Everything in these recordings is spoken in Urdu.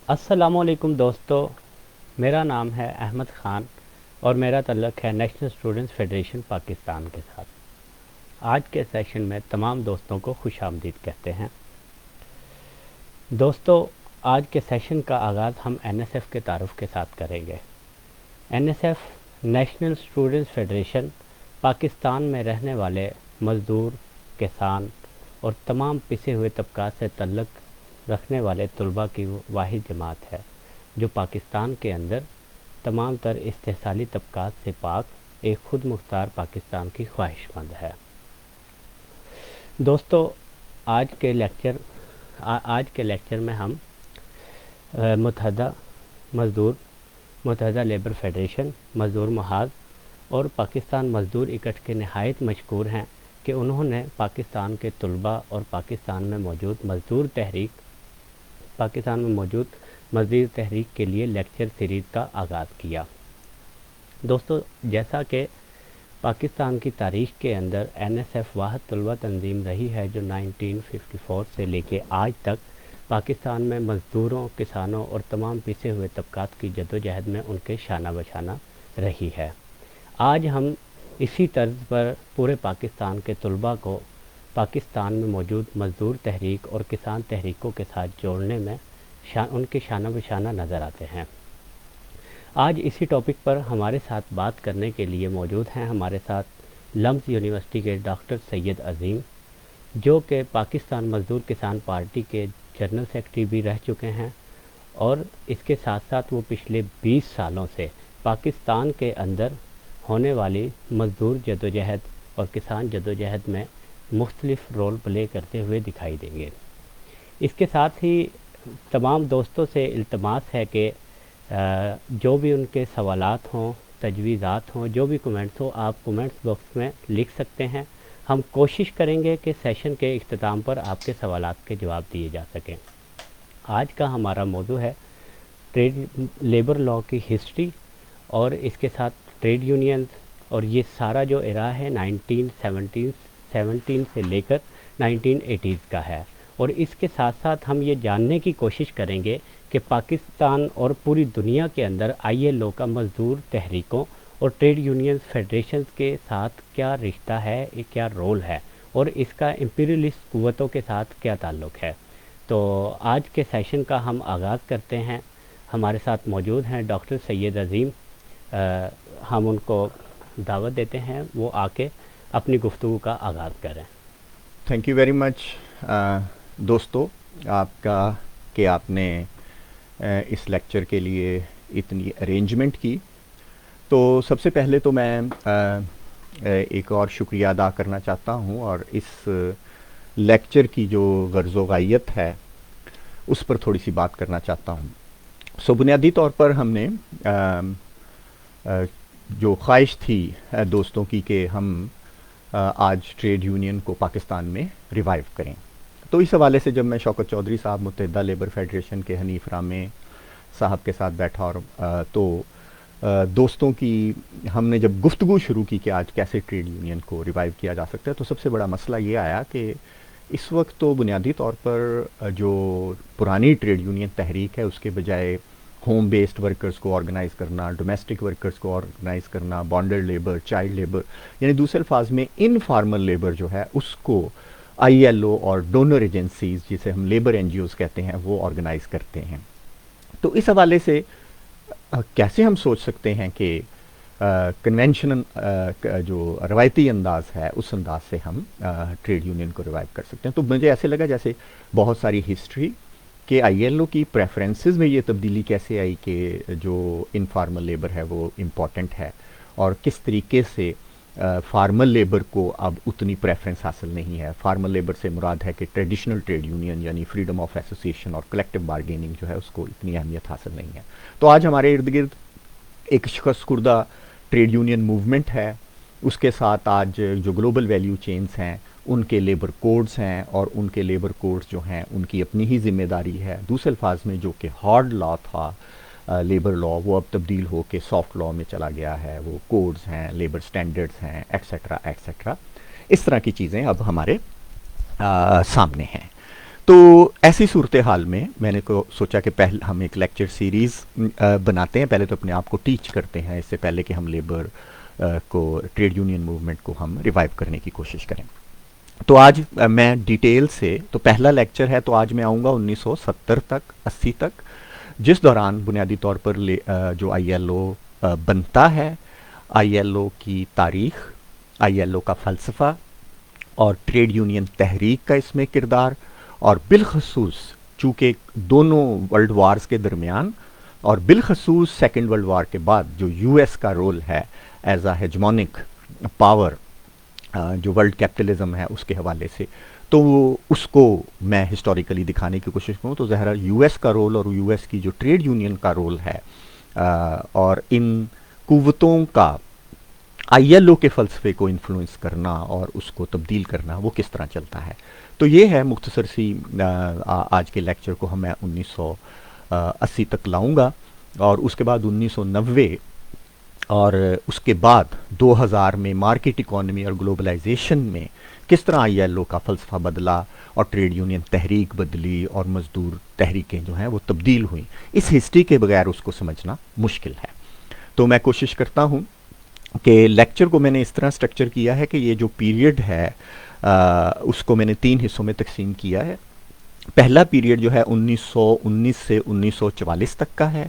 السلام علیکم دوستو، میرا نام ہے احمد خان اور میرا تعلق ہے نیشنل اسٹوڈنٹس فیڈریشن پاکستان کے ساتھ۔ آج کے سیشن میں تمام دوستوں کو خوش آمدید کہتے ہیں۔ دوستو، آج کے سیشن کا آغاز ہم این ایس ایف کے تعارف کے ساتھ کریں گے۔ N S F National Students Federation Pakistan میں رہنے والے مزدور، کسان اور تمام پسے ہوئے طبقات سے تعلق رکھنے والے طلباء کی واحد جماعت ہے، جو پاکستان کے اندر تمام تر استحصالی طبقات سے پاک ایک خود مختار پاکستان کی خواہش مند ہے۔ دوستو، آج کے لیکچر میں ہم متحدہ لیبر فیڈریشن، مزدور محاذ اور پاکستان مزدور اکٹھ کے نہایت مشکور ہیں کہ انہوں نے پاکستان کے طلباء اور پاکستان میں موجود مزدور تحریک کے لیے لیکچر سیریز کا آغاز کیا۔ دوستو، جیسا کہ پاکستان کی تاریخ کے اندر این ایس ایف واحد طلباء تنظیم رہی ہے جو 1954 سے لے کے آج تک پاکستان میں مزدوروں، کسانوں اور تمام پسے ہوئے طبقات کی جدوجہد میں ان کے شانہ بشانہ رہی ہے۔ آج ہم اسی طرز پر پورے پاکستان کے طلباء کو پاکستان میں موجود مزدور تحریک اور کسان تحریکوں کے ساتھ جوڑنے میں ان کے شانہ بشانہ نظر آتے ہیں۔ آج اسی ٹاپک پر ہمارے ساتھ بات کرنے کے لیے موجود ہیں ہمارے ساتھ لمز یونیورسٹی کے ڈاکٹر سید عظیم، جو کہ پاکستان مزدور کسان پارٹی کے جنرل سیکرٹری بھی رہ چکے ہیں، اور اس کے ساتھ ساتھ وہ پچھلے 20 سالوں سے پاکستان کے اندر ہونے والی مزدور جدوجہد اور کسان جدوجہد میں مختلف رول پلے کرتے ہوئے دکھائی دیں گے۔ اس کے ساتھ ہی تمام دوستوں سے التماس ہے کہ جو بھی ان کے سوالات ہوں، تجویزات ہوں، جو بھی کومنٹس ہوں، آپ کومنٹس باکس میں لکھ سکتے ہیں۔ ہم کوشش کریں گے کہ سیشن کے اختتام پر آپ کے سوالات کے جواب دیے جا سکیں۔ آج کا ہمارا موضوع ہے لیبر لا کی ہسٹری، اور اس کے ساتھ ٹریڈ یونینز، اور یہ سارا جو ایرا ہے 1917 سے لے کر 1980 کا ہے۔ اور اس کے ساتھ ساتھ ہم یہ جاننے کی کوشش کریں گے کہ پاکستان اور پوری دنیا کے اندر آئی ایل او کا مزدور تحریکوں اور ٹریڈ یونینز فیڈریشنز کے ساتھ کیا رشتہ ہے، کیا رول ہے، اور اس کا امپیریلسٹ قوتوں کے ساتھ کیا تعلق ہے۔ تو آج کے سیشن کا ہم آغاز کرتے ہیں۔ ہمارے ساتھ موجود ہیں ڈاکٹر سید عظیم۔ ہم ان کو دعوت دیتے ہیں وہ آ کے اپنی گفتگو کا آغاز کریں۔ تھینک یو ویری مچ دوستو، آپ کا کہ آپ نے اس لیکچر کے لیے اتنی ارینجمنٹ کی۔ تو سب سے پہلے تو میں ایک اور شکریہ ادا کرنا چاہتا ہوں، اور اس لیکچر کی جو غرض و غایت ہے اس پر تھوڑی سی بات کرنا چاہتا ہوں۔ بنیادی طور پر ہم نے جو خواہش تھی دوستوں کی کہ ہم آج ٹریڈ یونین کو پاکستان میں ریوائیو کریں، تو اس حوالے سے جب میں شوکت چودھری صاحب متحدہ لیبر فیڈریشن کے حنیف رامے صاحب کے ساتھ بیٹھا، اور تو دوستوں کی ہم نے جب گفتگو شروع کی کہ آج کیسے ٹریڈ یونین کو ریوائیو کیا جا سکتا ہے، تو سب سے بڑا مسئلہ یہ آیا کہ اس وقت تو بنیادی طور پر جو پرانی ٹریڈ یونین تحریک ہے اس کے بجائے ہوم بیسڈ ورکرز کو آرگنائز کرنا، ڈومیسٹک ورکرز کو آرگنائز کرنا، بانڈڈ لیبر، چائلڈ لیبر، یعنی دوسرے الفاظ میں انفارمل لیبر جو ہے اس کو آئی ایل او اور ڈونر ایجنسیز، جسے ہم لیبر این جی اوز کہتے ہیں، وہ آرگنائز کرتے ہیں۔ تو اس حوالے سے کیسے ہم سوچ سکتے ہیں کہ کنونشنل جو روایتی انداز ہے اس انداز سے ہم ٹریڈ یونین کو ریوائیو کر سکتے ہیں۔ تو مجھے ایسے لگا جیسے بہت ساری ہسٹری کہ آئی ایل او کی پریفرنسز میں یہ تبدیلی کیسے آئی کہ جو انفارمل لیبر ہے وہ امپورٹنٹ ہے، اور کس طریقے سے فارمل لیبر کو اب اتنی پریفرنس حاصل نہیں ہے۔ فارمل لیبر سے مراد ہے کہ ٹریڈیشنل ٹریڈ یونین یعنی فریڈم آف ایسوسیشن اور کلیکٹیو بارگیننگ جو ہے اس کو اتنی اہمیت حاصل نہیں ہے۔ تو آج ہمارے ارد گرد ایک شکست خوردہ ٹریڈ یونین موومنٹ ہے، اس کے ساتھ آج جو گلوبل ویلیو چینز ہیں ان کے لیبر کوڈز ہیں، اور ان کے لیبر کوڈز جو ہیں ان کی اپنی ہی ذمہ داری ہے۔ دوسرے الفاظ میں جو کہ ہارڈ لا تھا لیبر لا، وہ اب تبدیل ہو کے سافٹ لا میں چلا گیا ہے۔ وہ کوڈز ہیں، لیبر سٹینڈرڈز ہیں، ایکسیٹرا ایکسیٹرا، اس طرح کی چیزیں اب ہمارے سامنے ہیں۔ تو ایسی صورتحال میں نے سوچا کہ پہلے ہم ایک لیکچر سیریز بناتے ہیں. پہلے تو اپنے آپ کو ٹیچ کرتے ہیں اس سے پہلے کہ ہم لیبر کو ٹریڈ یونین موومنٹ کو ہم ریوائیو کرنے کی کوشش کریں. تو آج میں ڈیٹیل سے تو پہلا لیکچر ہے تو آج میں آؤں گا 1970 تک 80 تک, جس دوران بنیادی طور پر جو آئی ایل او بنتا ہے, آئی ایل او کی تاریخ, آئی ایل او کا فلسفہ اور ٹریڈ یونین تحریک کا اس میں کردار, اور بالخصوص چونکہ دونوں ورلڈ وارز کے درمیان اور بالخصوص سیکنڈ ورلڈ وار کے بعد جو یو ایس کا رول ہے ایز اے ہیجمونک پاور جو ورلڈ کیپٹلزم ہے اس کے حوالے سے, تو اس کو میں ہسٹوریکلی دکھانے کی کوشش کروں. تو ظاہر یو ایس کا رول اور یو ایس کی جو ٹریڈ یونین کا رول ہے اور ان قوتوں کا آئی ایل او کے فلسفے کو انفلوئنس کرنا اور اس کو تبدیل کرنا وہ کس طرح چلتا ہے. تو یہ ہے مختصر سی آج کے لیکچر کو میں 1980 تک لاؤں گا, اور اس کے بعد 1990 اور اس کے بعد 2000 میں مارکیٹ اکانومی اور گلوبلائزیشن میں کس طرح آئی ایل او کا فلسفہ بدلا اور ٹریڈ یونین تحریک بدلی اور مزدور تحریکیں جو ہیں وہ تبدیل ہوئیں. اس ہسٹری کے بغیر اس کو سمجھنا مشکل ہے. تو میں کوشش کرتا ہوں کہ لیکچر کو میں نے اس طرح سٹرکچر کیا ہے کہ یہ جو پیریڈ ہے اس کو میں نے 3 حصوں میں تقسیم کیا ہے. پہلا پیریڈ جو ہے 1919 سے 1944 تک کا ہے,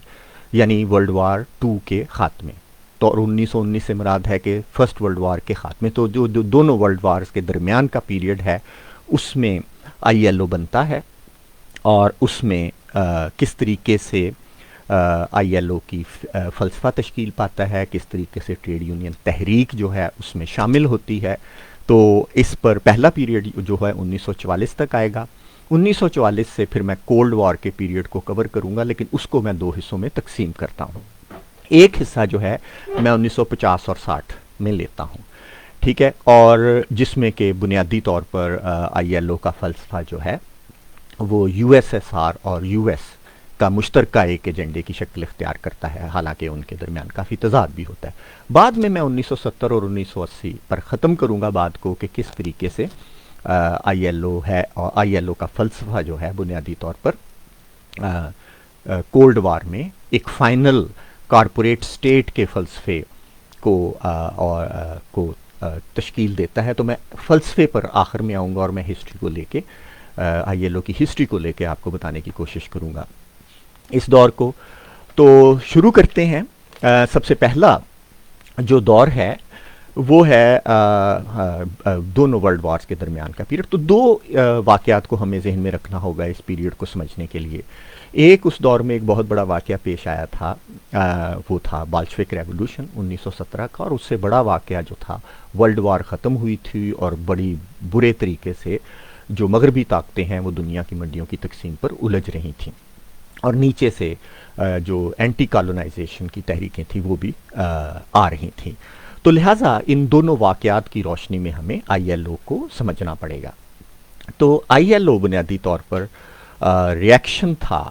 یعنی ورلڈ وار 2 کے خاتمے. تو اور 1919 سے مراد ہے کہ فرسٹ ورلڈ وار کے خاتمے. تو جو دونوں ورلڈ وارز کے درمیان کا پیریڈ ہے اس میں آئی ایل او بنتا ہے, اور اس میں کس طریقے سے آئی ایل او کی فلسفہ تشکیل پاتا ہے, کس طریقے سے ٹریڈ یونین تحریک جو ہے اس میں شامل ہوتی ہے. تو اس پر پہلا پیریڈ جو ہے 1944 تک آئے گا. 1944 سے پھر میں کولڈ وار کے پیریڈ کو کور کروں گا, لیکن اس کو میں 2 حصوں میں تقسیم کرتا ہوں. ایک حصہ جو ہے میں 1950 اور 60 میں لیتا ہوں, ٹھیک ہے, اور جس میں کہ بنیادی طور پر آئی ایل او کا فلسفہ جو ہے وہ یو ایس ایس آر اور یو ایس کا مشترکہ ایک ایجنڈے کی شکل اختیار کرتا ہے, حالانکہ ان کے درمیان کافی تضاد بھی ہوتا ہے. بعد میں 1970 اور 1980 پر ختم کروں گا بات کو کہ کس طریقے سے آئی ایل او ہے, اور آئی ایل او کا فلسفہ جو ہے بنیادی طور پر کولڈ وار میں ایک فائنل کارپوریٹ سٹیٹ کے فلسفے کو تشکیل دیتا ہے. تو میں فلسفے پر آخر میں آؤں گا اور میں ہسٹری کو لے کے آئی ایل او کی ہسٹری کو لے کے آپ کو بتانے کی کوشش کروں گا اس دور کو. تو شروع کرتے ہیں. سب سے پہلا جو دور ہے وہ ہے دونوں ورلڈ وارز کے درمیان کا پیریڈ. تو 2 واقعات کو ہمیں ذہن میں رکھنا ہوگا اس پیریڈ کو سمجھنے کے لیے. ایک اس دور میں ایک بہت بڑا واقعہ پیش آیا تھا, وہ تھا بالشوک ریولوشن 1917 کا, اور اس سے بڑا واقعہ جو تھا ورلڈ وار ختم ہوئی تھی اور بڑی برے طریقے سے جو مغربی طاقتیں ہیں وہ دنیا کی منڈیوں کی تقسیم پر الجھ رہی تھیں, اور نیچے سے جو اینٹی کالونائزیشن کی تحریکیں تھیں وہ بھی آ رہی تھیں. تو لہٰذا ان دونوں واقعات کی روشنی میں ہمیں آئی ایل او کو سمجھنا پڑے گا. تو آئی ایل او بنیادی طور پر ریئیکشن تھا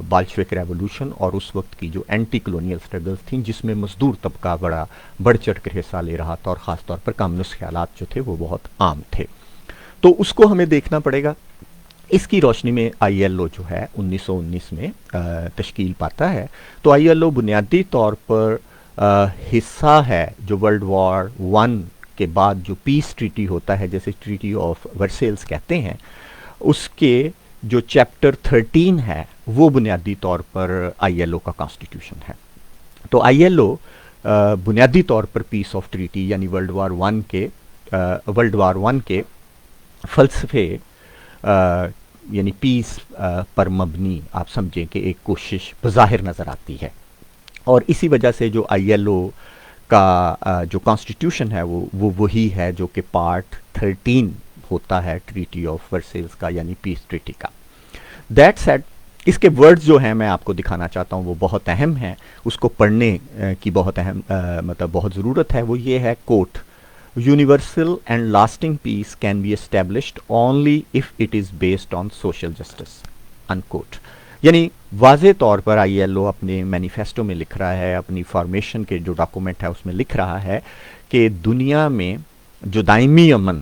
بالشوک ریولوشن اور اس وقت کی جو اینٹی کلونیل سٹرگلز تھیں, جس میں مزدور طبقہ بڑا بڑھ چڑھ کر حصہ لے رہا تھا, اور خاص طور پر کمیونسٹ خیالات جو تھے وہ بہت عام تھے. تو اس کو ہمیں دیکھنا پڑے گا. اس کی روشنی میں آئی ایل او جو ہے 1919 میں تشکیل پاتا ہے. تو آئی ایل او بنیادی طور پر حصہ ہے جو ورلڈ وار 1 کے بعد جو پیس ٹریٹی ہوتا ہے, جیسے ٹریٹی آف ورسیلز کہتے ہیں, اس کے جو چیپٹر 13 ہے وہ بنیادی طور پر آئی ایل او کا کانسٹیٹیوشن ہے. تو آئی ایل او بنیادی طور پر پیس آف ٹریٹی یعنی ورلڈ وار 1 کے فلسفے یعنی پیس پر مبنی آپ سمجھیں کہ ایک کوشش بظاہر نظر آتی ہے. اور اسی وجہ سے جو آئی ایل او کا جو کانسٹیٹیوشن ہے وہ وہی ہے جو کہ پارٹ 13 ہوتا ہے ٹریٹی آف ورسیلز کا, یعنی پیس ٹریٹی کا. دیٹ سیڈ اس کے ورڈز جو ہیں میں آپ کو دکھانا چاہتا ہوں وہ بہت اہم ہیں, اس کو پڑھنے کی بہت بہت ضرورت ہے. وہ یہ ہے quote, universal and lasting peace can be established only if it is based on social justice unquote. یعنی واضح طور پر آئی ایل او اپنے مینیفیسٹو میں لکھ رہا ہے, اپنی فارمیشن کے جو ڈاکومنٹ ہے اس میں لکھ رہا ہے کہ دنیا میں جو دائمی امن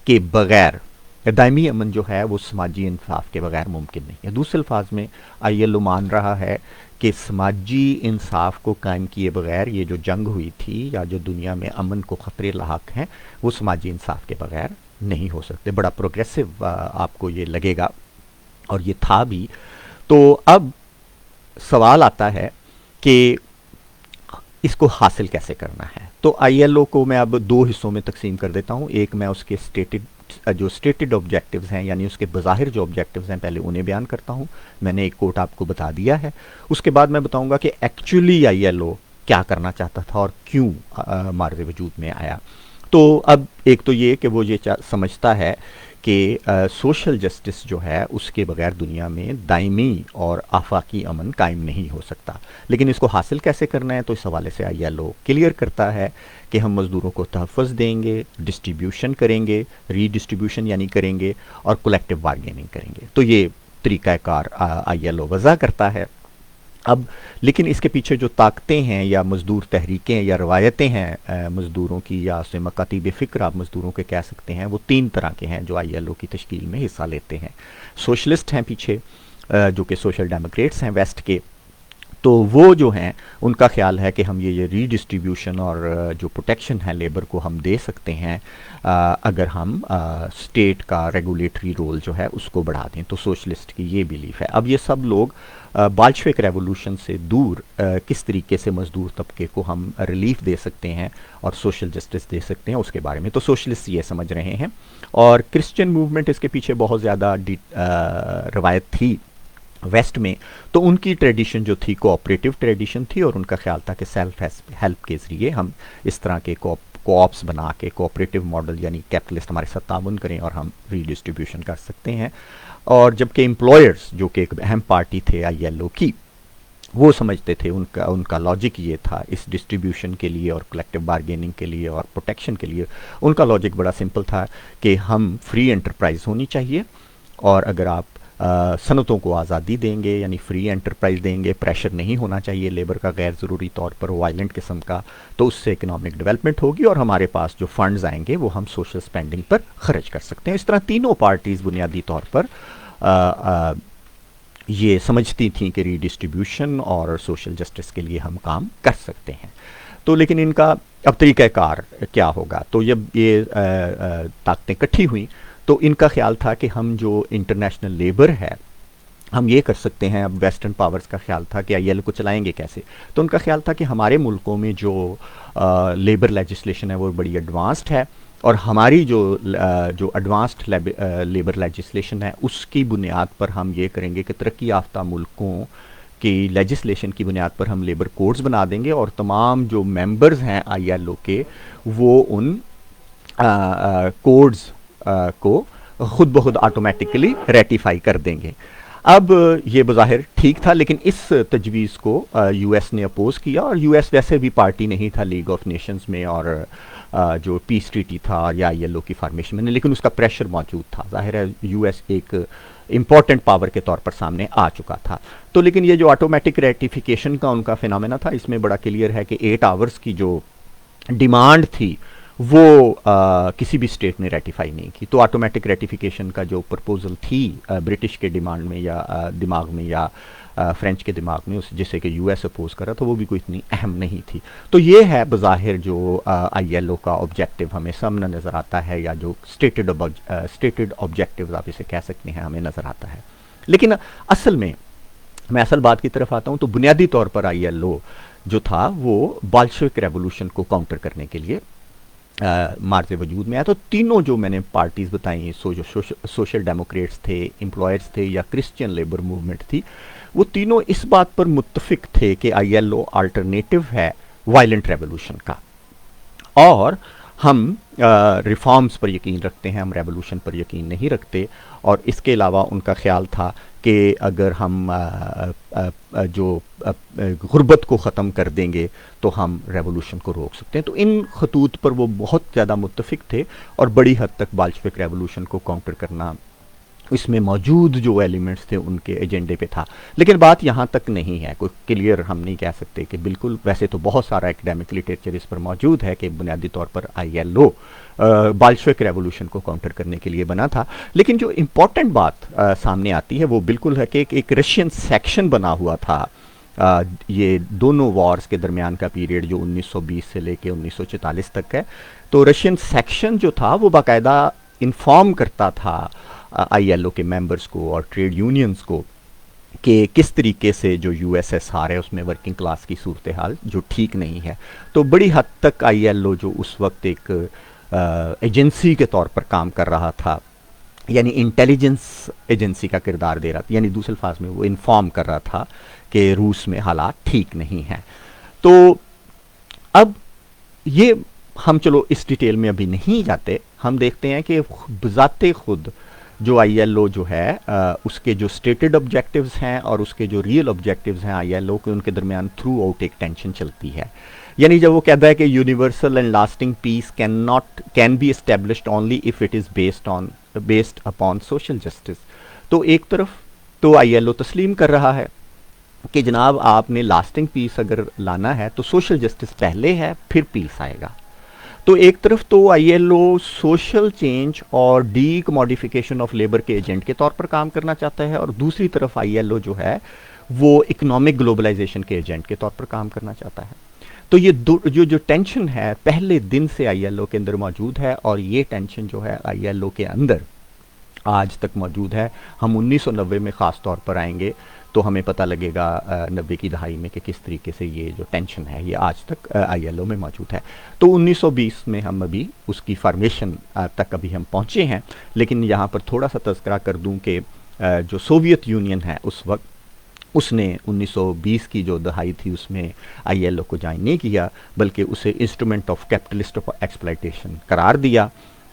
کے بغیر دائمی امن جو ہے وہ سماجی انصاف کے بغیر ممکن نہیں ہے۔ دوسرے الفاظ میں آئی ایل او مان رہا ہے کہ سماجی انصاف کو قائم کیے بغیر یہ جو جنگ ہوئی تھی یا جو دنیا میں امن کو خطرے لاحق ہیں وہ سماجی انصاف کے بغیر نہیں ہو سکتے۔ بڑا پروگریسو آپ کو یہ لگے گا، اور یہ تھا بھی۔ تو اب سوال آتا ہے کہ اس کو حاصل کیسے کرنا ہے۔ تو آئی ایل او کو میں اب دو حصوں میں تقسیم کر دیتا ہوں۔ ایک میں اس کے اسٹیٹڈ آبجیکٹیوز ہیں، یعنی اس کے بظاہر جو آبجیکٹیوز ہیں، پہلے انہیں بیان کرتا ہوں۔ میں نے ایک کوٹ آپ کو بتا دیا ہے۔ اس کے بعد میں بتاؤں گا کہ ایکچولی آئی ایل او کیا کرنا چاہتا تھا اور کیوں مارز وجود میں آیا۔ تو اب ایک تو یہ کہ وہ یہ سمجھتا ہے کہ سوشل جسٹس جو ہے اس کے بغیر دنیا میں دائمی اور آفاقی امن قائم نہیں ہو سکتا۔ لیکن اس کو حاصل کیسے کرنا ہے، تو اس حوالے سے آئی ایل او کلیئر کرتا ہے کہ ہم مزدوروں کو تحفظ دیں گے، ڈسٹریبیوشن کریں گے، ری ڈسٹریبیوشن یعنی کریں گے، اور کولیکٹیو بارگیننگ کریں گے۔ تو یہ طریقہ کار آئی ایل او وضع کرتا ہے۔ اب لیکن اس کے پیچھے جو طاقتیں ہیں یا مزدور تحریکیں یا روایتیں ہیں مزدوروں کی، یا اسے مکاتیب فکر آپ مزدوروں کے کہہ سکتے ہیں، وہ تین طرح کے ہیں جو آئی ایل او کی تشکیل میں حصہ لیتے ہیں۔ سوشلسٹ ہیں پیچھے، جو کہ سوشل ڈیموکریٹس ہیں ویسٹ کے، تو وہ جو ہیں ان کا خیال ہے کہ ہم یہ ری ڈسٹریبیوشن اور جو پروٹیکشن ہے لیبر کو ہم دے سکتے ہیں اگر ہم اسٹیٹ کا ریگولیٹری رول جو ہے اس کو بڑھا دیں۔ تو سوشلسٹ کی یہ بیلیف ہے۔ اب یہ سب لوگ بالشوک ریولوشن سے دور کس طریقے سے مزدور طبقے کو ہم ریلیف دے سکتے ہیں اور سوشل جسٹس دے سکتے ہیں اس کے بارے میں تو سوشلسٹ یہ سمجھ رہے ہیں۔ اور کرسچین موومنٹ اس کے پیچھے بہت زیادہ روایت تھی ویسٹ میں، تو ان کی ٹریڈیشن جو تھی کوآپریٹو ٹریڈیشن تھی، اور ان کا خیال تھا کہ سیلف ہیلپ کے ذریعے ہم اس طرح کے کوآپس بنا کے کوآپریٹو ماڈل یعنی کیپٹلسٹ ہمارے ساتھ تعاون کریں اور ہم ری ڈسٹریبیوشن کر سکتے ہیں۔ اور جبکہ امپلائرز جو کہ ایک اہم پارٹی تھے آئی ایل او کی، وہ سمجھتے تھے، ان کا لاجک یہ تھا اس ڈسٹریبیوشن کے لیے اور کلیکٹیو بارگیننگ کے لیے اور پروٹیکشن کے لیے، ان کا لاجک بڑا سمپل تھا کہ ہم فری انٹرپرائز ہونی چاہیے، اور اگر آپ صنعتوں کو آزادی دیں گے یعنی فری انٹرپرائز دیں گے، پریشر نہیں ہونا چاہیے لیبر کا غیر ضروری طور پر وائلنٹ قسم کا، تو اس سے اکنامک ڈیولپمنٹ ہوگی اور ہمارے پاس جو فنڈز آئیں گے وہ ہم سوشل سپینڈنگ پر خرچ کر سکتے ہیں۔ اس طرح تینوں پارٹیز بنیادی طور پر یہ سمجھتی تھیں کہ ری ڈسٹریبیوشن اور سوشل جسٹس کے لیے ہم کام کر سکتے ہیں۔ تو لیکن ان کا اب طریقہ کار کیا ہوگا؟ تو جب یہ طاقتیں اکٹھی ہوئیں تو ان کا خیال تھا کہ ہم جو انٹرنیشنل لیبر ہے ہم یہ کر سکتے ہیں۔ اب ویسٹرن پاورز کا خیال تھا کہ آئی ایل کو چلائیں گے کیسے، تو ان کا خیال تھا کہ ہمارے ملکوں میں جو لیبر لیجسلیشن ہے وہ بڑی ایڈوانسڈ ہے، اور ہماری جو ایڈوانسڈ لیبر لیجسلیشن ہے اس کی بنیاد پر ہم یہ کریں گے کہ ترقی یافتہ ملکوں کی لیجسلیشن کی بنیاد پر ہم لیبر کوڈز بنا دیں گے، اور تمام جو ممبرز ہیں آئی ایل او کے وہ ان کوڈز کو خود بخود آٹومیٹکلی ریٹیفائی کر دیں گے۔ اب یہ بظاہر ٹھیک تھا، لیکن اس تجویز کو یو ایس نے اپوز کیا، اور یو ایس ویسے بھی پارٹی نہیں تھا لیگ آف نیشنز میں اور جو پیس ٹریٹی تھا یا آئی ایل او کی فارمیشن میں، لیکن اس کا پریشر موجود تھا۔ ظاہر ہے یو ایس ایک امپورٹنٹ پاور کے طور پر سامنے آ چکا تھا۔ تو لیکن یہ جو آٹومیٹک ریٹیفیکیشن کا ان کا فینومینا تھا، اس میں بڑا کلیئر ہے کہ 8 آورز کی جو ڈیمانڈ تھی وہ کسی بھی اسٹیٹ نے ریٹیفائی نہیں کی۔ تو آٹومیٹک ریٹیفیکیشن کا جو پرپوزل تھی برٹش کے ڈیمانڈ میں یا دماغ میں یا فرینچ کے دماغ میں، جسے کہ یو ایس اپوز کرا، تو وہ بھی کوئی اتنی اہم نہیں تھی۔ تو یہ ہے بظاہر جو آئی ایل او کا آبجیکٹیو ہمیں سامنے نظر آتا ہے، یا جو اسٹیٹڈ آبجیکٹیو آپ اسے کہہ سکتے ہیں، ہمیں نظر آتا ہے۔ لیکن اصل میں میں اصل بات کی طرف آتا ہوں، تو بنیادی طور پر آئی ایل او جو تھا وہ بالشوک ریولوشن کو کاؤنٹر کرنے کے لیے مارز وجود میں آیا۔ تو تینوں جو میں نے پارٹیز بتائیں، جو سوشل ڈیموکریٹس تھے، امپلائرز تھے یا کرسچین لیبر موومنٹ تھی، وہ تینوں اس بات پر متفق تھے کہ آئی ایل او آلٹرنیٹو ہے وائلنٹ ریولوشن کا، اور ہم ریفارمز پر یقین رکھتے ہیں، ہم ریولوشن پر یقین نہیں رکھتے۔ اور اس کے علاوہ ان کا خیال تھا کہ اگر ہم جو غربت کو ختم کر دیں گے تو ہم ریولوشن کو روک سکتے ہیں۔ تو ان خطوط پر وہ بہت زیادہ متفق تھے، اور بڑی حد تک بالشوک ریولوشن کو کاؤنٹر کرنا اس میں موجود جو ایلیمنٹس تھے ان کے ایجنڈے پہ تھا. لیکن بات یہاں تک نہیں ہے, کوئی کلیئر ہم نہیں کہہ سکتے کہ بالکل. ویسے تو بہت سارا ایکڈیمک لٹریچر اس پر موجود ہے کہ بنیادی طور پر آئی ایل او بالشوک ریولوشن کو کاؤنٹر کرنے کے لیے بنا تھا. لیکن جو امپورٹنٹ بات سامنے آتی ہے وہ بالکل ہے کہ ایک رشین سیکشن بنا ہوا تھا. یہ دونوں وارز کے درمیان کا پیریڈ جو 1920 سے لے کے 1944 تک ہے, تو رشین سیکشن جو تھا وہ باقاعدہ انفارم کرتا تھا آئی ایل او کے ممبرز کو اور ٹریڈ یونینز کو کہ کس طریقے سے جو یو ایس ایس آر ہے اس میں ورکنگ کلاس کی صورتحال جو ٹھیک نہیں ہے. تو بڑی حد تک آئی ایل او جو اس وقت ایک ایجنسی کے طور پر کام کر رہا تھا, یعنی انٹیلیجنس ایجنسی کا کردار دے رہا تھا, یعنی دوسرے الفاظ میں وہ انفارم کر رہا تھا کہ روس میں حالات ٹھیک نہیں ہیں. تو اب یہ ہم چلو اس ڈیٹیل میں ابھی نہیں جاتے, ہم دیکھتے ہیں کہ بذات خود جو آئی ایل او جو ہے اس کے جو اسٹیٹڈ آبجیکٹیوز ہیں اور اس کے جو ریئل آبجیکٹیوز ہیں آئی ایل او کے, ان کے درمیان تھرو آؤٹ ایک ٹینشن چلتی ہے. یعنی جب وہ کہتا ہے کہ universal and lasting peace can be established only if it is based upon social justice. تو ایک طرف تو آئی ایل او تسلیم کر رہا ہے کہ جناب آپ نے لاسٹنگ پیس اگر لانا ہے تو سوشل جسٹس پہلے ہے پھر پیس آئے گا. تو ایک طرف تو I L O social change اور ڈی کموڈیفیکیشن آف لیبر کے ایجنٹ کے طور پر کام کرنا چاہتا ہے, اور دوسری طرف آئی ایل او جو ہے وہ اکنامک گلوبلائزیشن کے ایجنٹ کے طور پر کام کرنا چاہتا ہے. تو یہ جو ٹینشن ہے پہلے دن سے آئی ایل او کے اندر موجود ہے, اور یہ ٹینشن جو ہے آئی ایل او کے اندر آج تک موجود ہے. ہم 1990 میں خاص طور پر آئیں گے تو ہمیں پتہ لگے گا 90 کی دہائی میں کہ کس طریقے سے یہ جو ٹینشن ہے یہ آج تک آئی ایل او میں موجود ہے. تو 1920 میں ہم ابھی اس کی فارمیشن تک ابھی ہم پہنچے ہیں. لیکن یہاں پر تھوڑا سا تذکرہ کر دوں کہ جو سوویت یونین ہے اس وقت, اس نے 1920 کی جو دہائی تھی اس میں آئی ایل او کو جوائن نہیں کیا, بلکہ اسے instrument of capitalist of exploitation قرار دیا.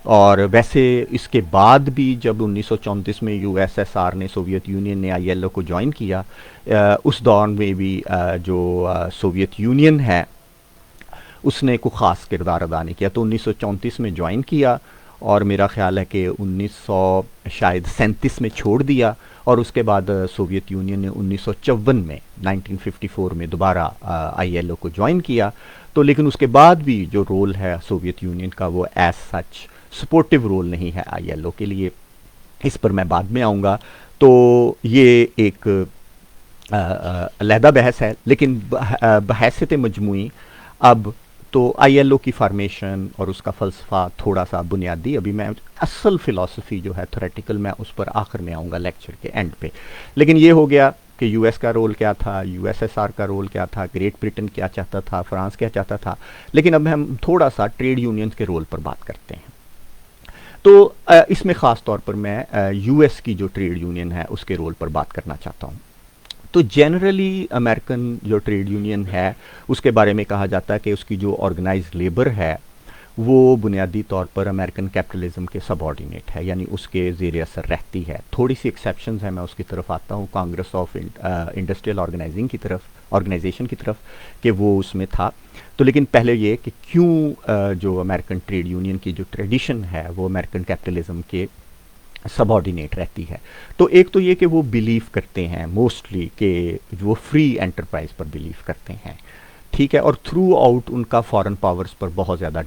اور ویسے اس کے بعد بھی جب 1934 میں یو ایس ایس آر نے, سوویت یونین نے آئی ایل او کو جوائن کیا, اس دور میں بھی جو سوویت یونین ہے اس نے کوئی خاص کردار ادا نہیں کیا. تو 1934 میں جوائن کیا اور میرا خیال ہے کہ 1937 میں چھوڑ دیا, اور اس کے بعد سوویت یونین نے 1954 میں 1954 میں دوبارہ آئی ایل او کو جوائن کیا. تو لیکن اس کے بعد بھی جو رول ہے سوویت یونین کا وہ ایز سچ سپورٹیو رول نہیں ہے آئی ایل او کے لیے. اس پر میں بعد میں آؤں گا. تو یہ ایک علیحدہ بحث ہے, لیکن بحیثیت مجموعی اب تو آئی ایل او کی فارمیشن اور اس کا فلسفہ تھوڑا سا بنیادی, ابھی میں اصل فلسفی جو ہے تھیوریٹیکل میں اس پر آخر میں آؤں گا لیکچر کے اینڈ پہ. لیکن یہ ہو گیا کہ یو ایس کا رول کیا تھا, یو ایس ایس آر کا رول کیا تھا, گریٹ برٹن کیا چاہتا تھا, فرانس کیا چاہتا تھا. لیکن اب ہم تھوڑا سا ٹریڈ یونینز کے رول پر بات کرتے ہیں. تو اس میں خاص طور پر میں یو ایس کی جو ٹریڈ یونین ہے اس کے رول پر بات کرنا چاہتا ہوں. تو جنرلی امریکن جو ٹریڈ یونین ہے اس کے بارے میں کہا جاتا ہے کہ اس کی جو آرگنائز لیبر ہے وہ بنیادی طور پر امریکن کیپٹلزم کے سب آرڈینیٹ ہے, یعنی اس کے زیر اثر رہتی ہے. تھوڑی سی ایکسیپشنز ہیں, میں اس کی طرف آتا ہوں, کانگریس آف انڈسٹریل آرگنائزیشن کی طرف کہ وہ اس میں تھا. تو لیکن پہلے یہ کہ کیوں جو امریکن ٹریڈ یونین کی جو ٹریڈیشن ہے وہ امریکن کیپٹلزم کے سب آرڈینیٹ رہتی ہے. تو ایک تو یہ کہ وہ بلیو کرتے ہیں موسٹلی کہ وہ فری انٹرپرائز پر بلیو کرتے ہیں, ٹھیک ہے, اور تھرو آؤٹ ان کا فارن پاورز پر بہت زیادہ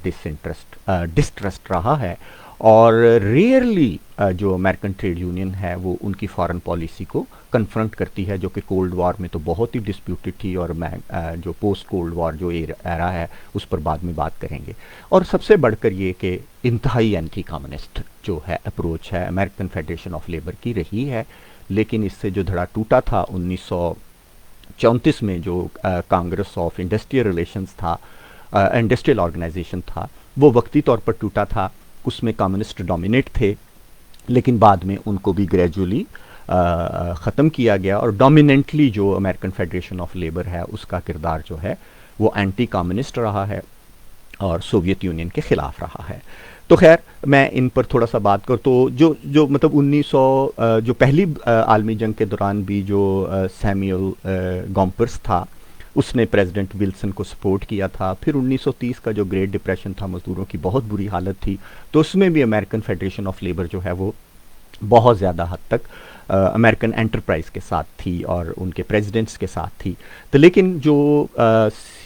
ڈسٹرسٹ رہا ہے, اور ریئرلی جو امریکن ٹریڈ یونین ہے وہ ان کی فارن پالیسی کو کنفرنٹ کرتی ہے, جو کہ کولڈ وار میں تو بہت ہی ڈسپیوٹڈ تھی, اور میں جو پوسٹ کولڈ وار جو ایرا ہے اس پر بعد میں بات کریں گے. اور سب سے بڑھ کر یہ کہ انتہائی اینٹی کمیونسٹ جو ہے اپروچ ہے امریکن فیڈریشن آف لیبر کی رہی ہے. لیکن اس سے جو دھڑا ٹوٹا تھا 1934 میں جو کانگریس آف انڈسٹریل ریلیشنز تھا, انڈسٹریل آرگنائزیشن تھا, وہ وقتی طور پر ٹوٹا تھا. اس میں کمیونسٹ ڈومینیٹ تھے, لیکن بعد میں ان کو بھی گریجولی ختم کیا گیا, اور ڈومیننٹلی جو امریکن فیڈریشن آف لیبر ہے اس کا کردار جو ہے وہ اینٹی کمیونسٹ رہا ہے اور سوویت یونین کے خلاف رہا ہے. تو خیر میں ان پر تھوڑا سا بات کروں تو جو مطلب 1900 جو پہلی عالمی جنگ کے دوران بھی جو سیمیول گومپرس تھا اس نے پریزیڈنٹ ولسن کو سپورٹ کیا تھا. پھر 1930 کا جو گریٹ ڈپریشن تھا, مزدوروں کی بہت بری حالت تھی, تو اس میں بھی امریکن فیڈریشن آف لیبر جو ہے وہ بہت زیادہ حد تک امریکن انٹرپرائز کے ساتھ تھی اور ان کے پریزیڈنٹس کے ساتھ تھی. تو لیکن جو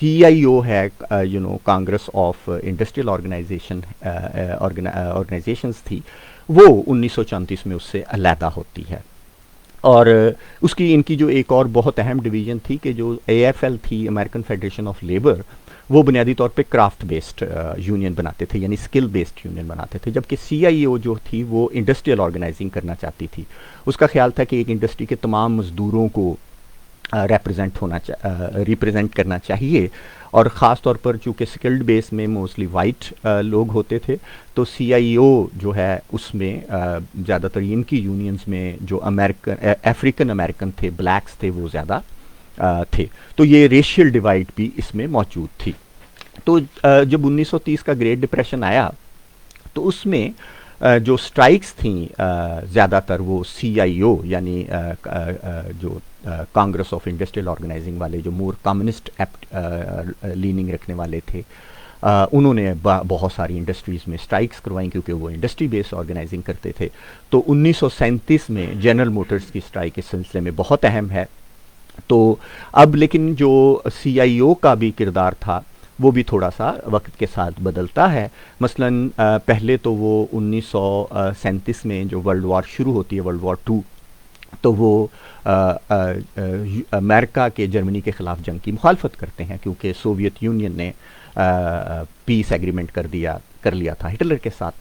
CIO ہے کانگریس آف انڈسٹریل آرگنائزیشنز تھی، وہ 1934 میں اس سے علیحدہ ہوتی ہے. اور ان کی جو ایک اور بہت اہم ڈویژن تھی کہ جو AFL تھی، امریکن فیڈریشن آف لیبر، وہ بنیادی طور پہ کرافٹ بیسڈ یونین بناتے تھے، یعنی اسکل بیسڈ یونین بناتے تھے، جبکہ CIO جو تھی وہ انڈسٹریل آرگنائزنگ کرنا چاہتی تھی. اس کا خیال تھا کہ ایک انڈسٹری کے تمام مزدوروں کو ریپرزینٹ کرنا چاہیے، اور خاص طور پر چونکہ اسکلڈ بیس میں موسٹلی وائٹ لوگ ہوتے تھے، تو CIO جو ہے اس میں زیادہ تر ان کی یونینز میں جو افریقن امریکن تھے، بلیکس تھے، وہ زیادہ تھے. تو یہ ریشیل ڈیوائڈ بھی اس میں موجود تھی. تو جب 1930 کا گریٹ ڈپریشن آیا تو اس میں جو سٹرائکس تھیں زیادہ تر وہ CIO یعنی جو کانگریس آف انڈسٹریل آرگنائزنگ والے، جو مور کمیونسٹ لیننگ رکھنے والے تھے، انہوں نے بہت ساری انڈسٹریز میں سٹرائکس کروائیں کیونکہ وہ انڈسٹری بیس آرگنائزنگ کرتے تھے. تو 1937 میں جنرل موٹرز کی سٹرائک اس سلسلے میں بہت اہم ہے. تو اب لیکن جو CIO کا بھی کردار تھا وہ بھی تھوڑا سا وقت کے ساتھ بدلتا ہے. مثلاً پہلے تو وہ 1937 میں جو ورلڈ وار شروع ہوتی ہے، ورلڈ وار 2، تو وہ امریکہ کے جرمنی کے خلاف جنگ کی مخالفت کرتے ہیں کیونکہ سوویت یونین نے پیس ایگریمنٹ کر لیا تھا ہٹلر کے ساتھ.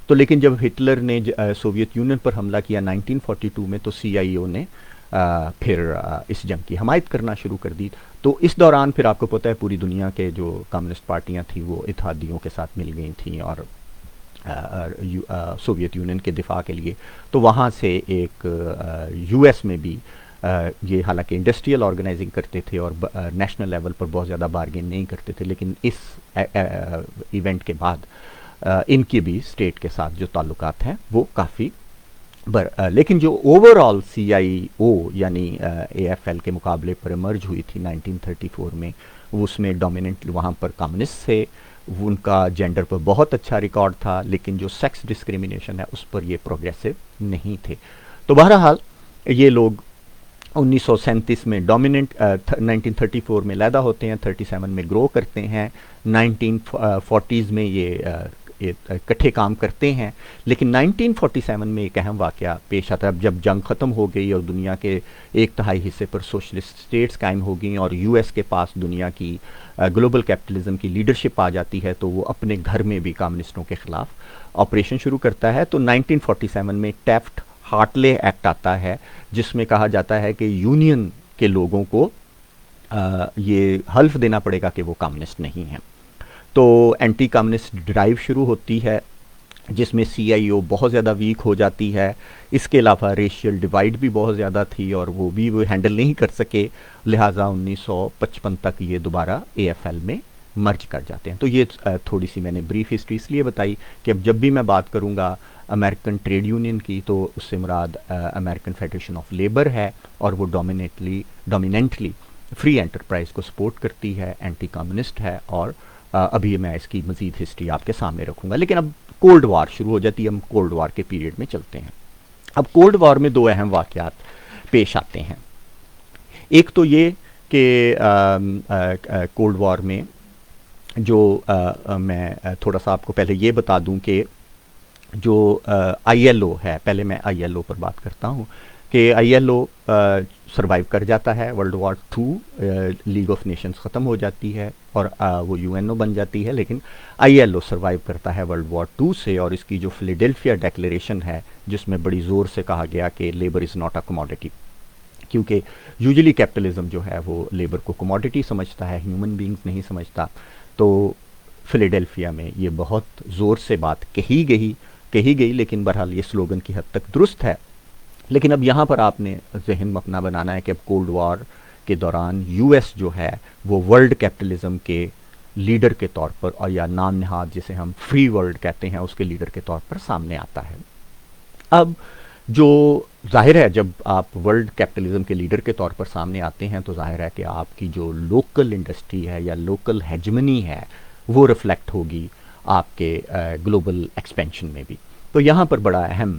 تو لیکن جب ہٹلر نے سوویت یونین پر حملہ کیا 1942 میں، تو CIO نے پھر اس جنگ کی حمایت کرنا شروع کر دی. تو اس دوران پھر آپ کو پتہ ہے پوری دنیا کے جو کمیونسٹ پارٹیاں تھیں وہ اتحادیوں کے ساتھ مل گئی تھیں اور سوویت یونین کے دفاع کے لیے. تو وہاں سے ایک US میں بھی یہ حالانکہ انڈسٹریل آرگنائزنگ کرتے تھے اور نیشنل لیول پر بہت زیادہ بارگین نہیں کرتے تھے، لیکن اس ایونٹ کے بعد ان کے بھی اسٹیٹ کے ساتھ جو تعلقات ہیں وہ کافی لیکن جو اوور آل CIO یعنی AFL کے مقابلے پر مرج ہوئی تھی 1934 میں، اس میں ڈومیننٹ وہاں پر کمیونسٹ تھے، ان کا جینڈر پر بہت اچھا ریکارڈ تھا، لیکن جو سیکس ڈسکریمنیشن ہے اس پر یہ پروگریسو نہیں تھے. تو بہرحال یہ لوگ 1937 میں ڈومیننٹ 1934 میں علیحدہ ہوتے ہیں، 37 میں گرو کرتے ہیں، 1940s میں یہ اکٹھے کام کرتے ہیں. لیکن 1947 میں ایک اہم واقعہ پیش آتا ہے جب جنگ ختم ہو گئی اور دنیا کے 1/3 حصے پر سوشلسٹ اسٹیٹس قائم ہو گئیں اور US کے پاس دنیا کی گلوبل کیپٹلزم کی لیڈرشپ آ جاتی ہے، تو وہ اپنے گھر میں بھی کمیونسٹوں کے خلاف آپریشن شروع کرتا ہے. تو 1947 میں ٹیفٹ ہارٹلے ایکٹ آتا ہے جس میں کہا جاتا ہے کہ یونین کے لوگوں کو یہ حلف دینا پڑے گا کہ وہ کمیونسٹ نہیں ہیں. تو اینٹی کمیونسٹ ڈرائیو شروع ہوتی ہے جس میں CIO بہت زیادہ ویک ہو جاتی ہے. اس کے علاوہ ریشیل ڈیوائڈ بھی بہت زیادہ تھی اور وہ ہینڈل نہیں کر سکے، لہٰذا 1955 تک یہ دوبارہ AFL میں مرج کر جاتے ہیں. تو یہ تھوڑی سی میں نے بریف ہسٹری اس لیے بتائی کہ اب جب بھی میں بات کروں گا امریکن ٹریڈ یونین کی تو اس سے مراد امریکن فیڈریشن آف لیبر ہے، اور وہ ڈومیننٹلی فری انٹرپرائز کو سپورٹ کرتی ہے، اینٹی کمیونسٹ ہے، اور ابھی میں اس کی مزید ہسٹری آپ کے سامنے رکھوں گا. لیکن اب کولڈ وار شروع ہو جاتی ہے، ہم کولڈ وار کے پیریڈ میں چلتے ہیں. اب کولڈ وار میں 2 اہم واقعات پیش آتے ہیں. ایک تو یہ کہ کولڈ وار میں جو میں تھوڑا سا آپ کو پہلے یہ بتا دوں کہ جو ILO ہے، پہلے میں ILO پر بات کرتا ہوں کہ ILO سروائیو کر جاتا ہے. World War 2 League of Nations ختم ہو جاتی ہے اور وہ UNO بن جاتی ہے، لیکن ILO سروائیو کرتا ہے ورلڈ وار 2 سے. اور اس کی جو فلیڈیلفیا ڈیکلیریشن ہے جس میں بڑی زور سے کہا گیا کہ labour is not a commodity, کیونکہ یوزلی کیپٹلزم جو ہے وہ لیبر کو کموڈٹی سمجھتا ہے، ہیومن بینگز نہیں سمجھتا. تو فلیڈیلفیا میں یہ بہت زور سے بات کہی گئی، لیکن بہرحال یہ سلوگن کی حد تک درست ہے. لیکن اب یہاں پر آپ نے ذہن اپنا بنانا ہے کہ اب کولڈ وار کے دوران US جو ہے وہ ورلڈ کیپٹلزم کے لیڈر کے طور پر، اور یا نام نہاد جسے ہم فری ورلڈ کہتے ہیں، اس کے لیڈر کے طور پر سامنے آتا ہے. اب جو ظاہر ہے جب آپ ورلڈ کیپٹلزم کے لیڈر کے طور پر سامنے آتے ہیں تو ظاہر ہے کہ آپ کی جو لوکل انڈسٹری ہے یا لوکل ہیجمنی ہے وہ ریفلیکٹ ہوگی آپ کے گلوبل ایکسپینشن میں بھی. تو یہاں پر بڑا اہم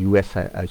US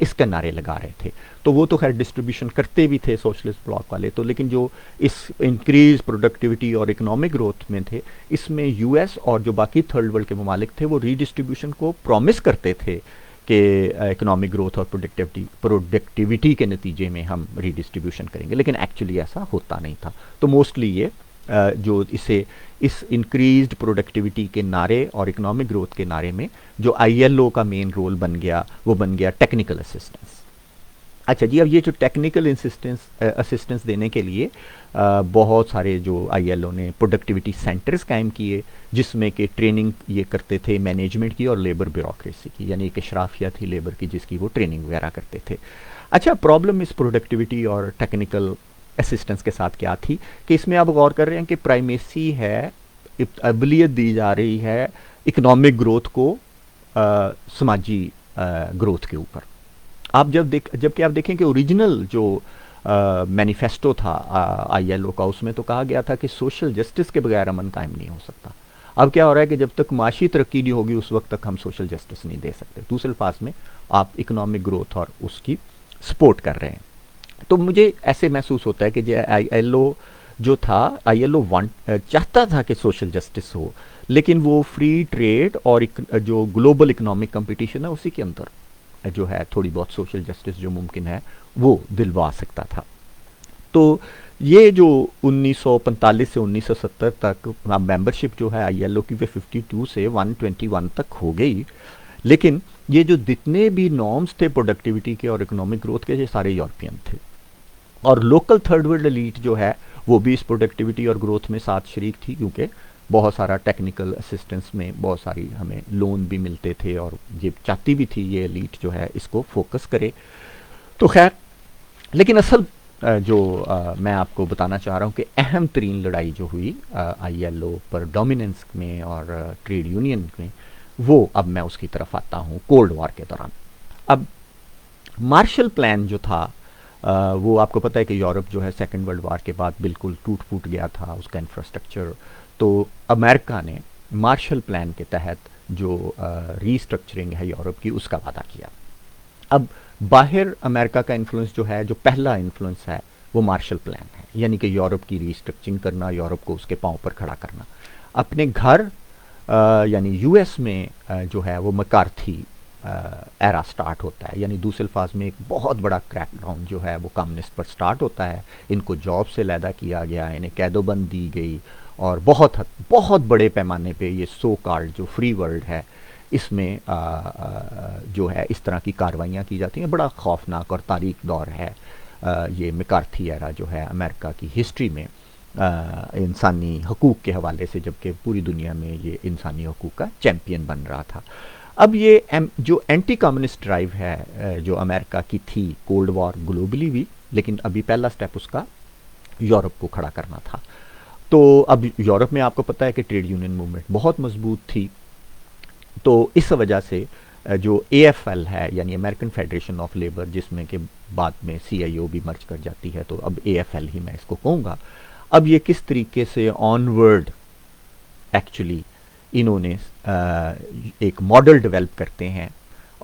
اس کے نعرے لگا رہے تھے. تو وہ تو خیر ڈسٹریبیوشن کرتے بھی تھے سوشلسٹ بلاک والے تو, لیکن جو اس انکریز پروڈکٹیوٹی اور اکنامک گروتھ میں تھے, اس میں یو ایس اور جو باقی تھرڈ ورلڈ کے ممالک تھے وہ ری ڈسٹریبیوشن کو پرومس کرتے تھے کہ اکنامک گروتھ اور پروڈکٹیوٹی کے نتیجے میں ہم ری ڈسٹریبیوشن کریں گے, لیکن ایکچولی ایسا ہوتا نہیں تھا. تو موسٹلی یہ جو اس انکریزڈ پروڈکٹیوٹی کے نعرے اور اکنامک گروتھ کے نعرے میں جو آئی ایل او کا مین رول بن گیا وہ بن گیا ٹیکنیکل اسسٹنس. اچھا جی, اب یہ جو ٹیکنیکل اسسٹنس دینے کے لیے بہت سارے جو آئی ایل او نے پروڈکٹیوٹی سینٹرز قائم کیے, جس میں کہ ٹریننگ یہ کرتے تھے مینجمنٹ کی اور لیبر بیوروکریسی کی, یعنی ایک اشرافیہ تھی لیبر کی جس کی وہ ٹریننگ وغیرہ کرتے تھے. اچھا, پرابلم اس پروڈکٹیوٹی اور ٹیکنیکل اسسٹنس کے ساتھ کیا تھی کہ اس میں آپ غور کر رہے ہیں کہ پرائمیسی ہے, ابلیت دی جا رہی ہے اکنامک گروتھ کو سماجی گروتھ کے اوپر. آپ جبکہ آپ دیکھیں کہ اوریجنل جو مینیفیسٹو تھا آئی ایل او کا, اس میں تو کہا گیا تھا کہ سوشل جسٹس کے بغیر امن قائم نہیں ہو سکتا. اب کیا ہو رہا ہے کہ جب تک معاشی ترقی نہیں ہوگی اس وقت تک ہم سوشل جسٹس نہیں دے سکتے. دوسرے الفاظ میں آپ اکنامک گروتھ اور اس کی سپورٹ کر رہے ہیں. تو مجھے ایسے محسوس ہوتا ہے کہ آئی ایل او جو تھا, آئی ایل او چاہتا تھا کہ سوشل جسٹس ہو, لیکن وہ فری ٹریڈ اور جو گلوبل اکنامک کمپٹیشن ہے اسی کے اندر جو ہے تھوڑی بہت سوشل جسٹس جو ممکن ہے وہ دلوا سکتا تھا. تو یہ جو 1945 سے 1970 تک ممبرشپ جو ہے آئی ایل او کی وہ 52 سے 121 تک ہو گئی, لیکن یہ جو جتنے بھی نارمز تھے پروڈکٹیوٹی کے اور اکنامک گروتھ کے, یہ سارے یورپین تھے. اور لوکل تھرڈ ورلڈ ایلیٹ جو ہے وہ بھی اس پروڈکٹیوٹی اور گروتھ میں ساتھ شریک تھی, کیونکہ بہت سارا ٹیکنیکل اسسٹنس میں بہت ساری ہمیں لون بھی ملتے تھے, اور یہ چاہتی بھی تھی یہ ایلیٹ جو ہے اس کو فوکس کرے. تو خیر, لیکن اصل جو میں آپ کو بتانا چاہ رہا ہوں کہ اہم ترین لڑائی جو ہوئی I L O per dominance میں اور ٹریڈ یونین میں, وہ اب میں اس کی طرف آتا ہوں کولڈ وار کے دوران. اب مارشل پلان جو تھا وہ آپ کو پتہ ہے کہ یورپ جو ہے سیکنڈ ورلڈ وار کے بعد بالکل ٹوٹ پھوٹ گیا تھا اس کا انفراسٹرکچر. تو امریکہ نے مارشل پلان کے تحت جو ری اسٹرکچرنگ ہے یورپ کی اس کا وعدہ کیا. اب باہر امریکہ کا انفلوئنس جو ہے, جو پہلا انفلوئنس ہے وہ مارشل پلان ہے, یعنی کہ یورپ کی ری اسٹرکچرنگ کرنا, یورپ کو اس کے پاؤں پر کھڑا کرنا. اپنے گھر یعنی یو ایس میں جو ہے وہ مکارتھی ایرا سٹارٹ ہوتا ہے, یعنی دوسرے الفاظ میں ایک بہت بڑا کریک ڈاؤن جو ہے وہ کمیونسٹ پر سٹارٹ ہوتا ہے. ان کو جاب سے علیحدہ کیا گیا, انہیں قید و بند دی گئی, اور بہت بڑے پیمانے پہ یہ سو کالڈ جو فری ورلڈ ہے اس میں جو ہے اس طرح کی کاروائیاں کی جاتی ہیں. بڑا خوفناک اور تاریک دور ہے یہ مکارتھی ایرا جو ہے امریکہ کی ہسٹری میں انسانی حقوق کے حوالے سے, جبکہ پوری دنیا میں یہ انسانی حقوق کا چیمپئن بن رہا تھا. اب یہ جو اینٹی کمیونسٹ ڈرائیو ہے جو امریکہ کی تھی کولڈ وار گلوبلی بھی, لیکن ابھی پہلا سٹیپ اس کا یورپ کو کھڑا کرنا تھا. تو اب یورپ میں آپ کو پتہ ہے کہ ٹریڈ یونین موومنٹ بہت مضبوط تھی, تو اس وجہ سے جو اے ایف ایل ہے یعنی امریکن فیڈریشن آف لیبر, جس میں کہ بعد میں سی آئی او بھی مرج کر جاتی ہے, تو اب اے ایف ایل ہی میں اس کو کہوں گا. اب یہ کس طریقے سے آن ورڈ ایکچولی انہوں نے ایک ماڈل ڈیولپ کرتے ہیں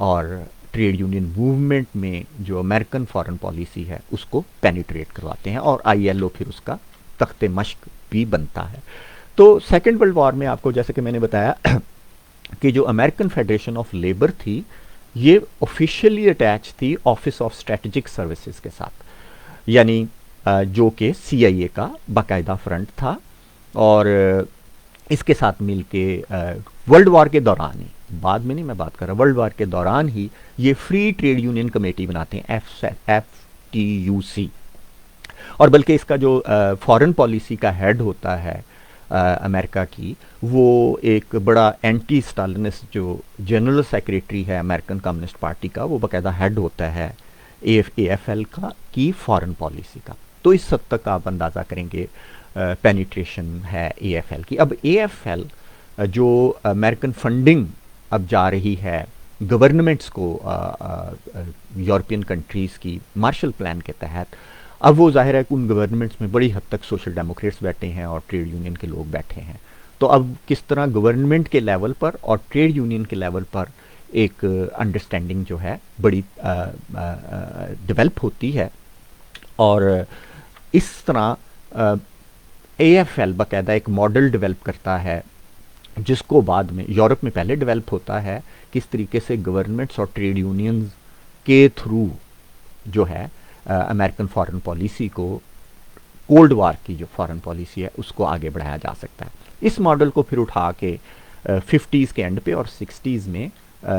اور ٹریڈ یونین موومنٹ میں جو امریکن فارن پالیسی ہے اس کو پینیٹریٹ کرواتے ہیں, اور آئی ایل او پھر اس کا تخت مشق بھی بنتا ہے. تو سیکنڈ ورلڈ وار میں آپ کو جیسے کہ میں نے بتایا کہ جو امریکن فیڈریشن آف لیبر تھی یہ آفیشیلی اٹیچ تھی آفس آف اسٹریٹجک سروسز کے ساتھ, یعنی جو کہ سی آئی اے کا باقاعدہ فرنٹ تھا, اور اس کے ساتھ مل کے ورلڈ وار کے دوران ہی, بعد میں نہیں میں بات کر رہا, ورلڈ وار کے دوران ہی یہ فری ٹریڈ یونین کمیٹی بناتے ہیں ایف ٹی یو سی, اور بلکہ اس کا جو فارن پالیسی کا ہیڈ ہوتا ہے امریکہ کی, وہ ایک بڑا اینٹی اسٹالنسٹ جو جنرل سیکریٹری ہے امریکن کمیونسٹ پارٹی کا, وہ باقاعدہ ہیڈ ہوتا ہے اے ایف ایل کا کی فارن پالیسی کا. تو اس حد تک آپ اندازہ کریں گے پینیٹریشن ہے اے ایف ایل کی. اب اے ایف ایل جو امریکن فنڈنگ اب جا رہی ہے گورنمنٹس کو یورپین کنٹریز کی مارشل پلان کے تحت, اب وہ ظاہر ہے کہ ان گورنمنٹس میں بڑی حد تک سوشل ڈیموکریٹس بیٹھے ہیں اور ٹریڈ یونین کے لوگ بیٹھے ہیں. تو اب کس طرح گورنمنٹ کے لیول پر اور ٹریڈ یونین کے لیول پر ایک انڈرسٹینڈنگ جو ہے بڑی ڈیولپ ہوتی ہے، اور اس طرح اے ایف ایل باقاعدہ ایک ماڈل ڈیولپ کرتا ہے جس کو بعد میں یورپ میں پہلے ڈیولپ ہوتا ہے، کس طریقے سے گورنمنٹس اور ٹریڈ یونینز کے تھرو جو ہے امریکن فارن پالیسی کو، کولڈ وار کی جو فارن پالیسی ہے اس کو آگے بڑھایا جا سکتا ہے۔ اس ماڈل کو پھر اٹھا کے 50s کے اینڈ پہ اور 60s میں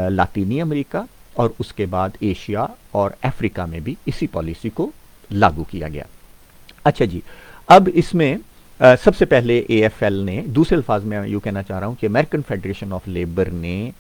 لاطینی امریکہ اور اس کے بعد ایشیا اور افریقہ میں بھی اسی پالیسی کو لاگو کیا گیا۔ اچھا جی، اب اس میں سب سے پہلے اے ایف ایل نے، دوسرے الفاظ میں یوں کہنا چاہ رہا ہوں کہ امریکن فیڈریشن آف لیبر نے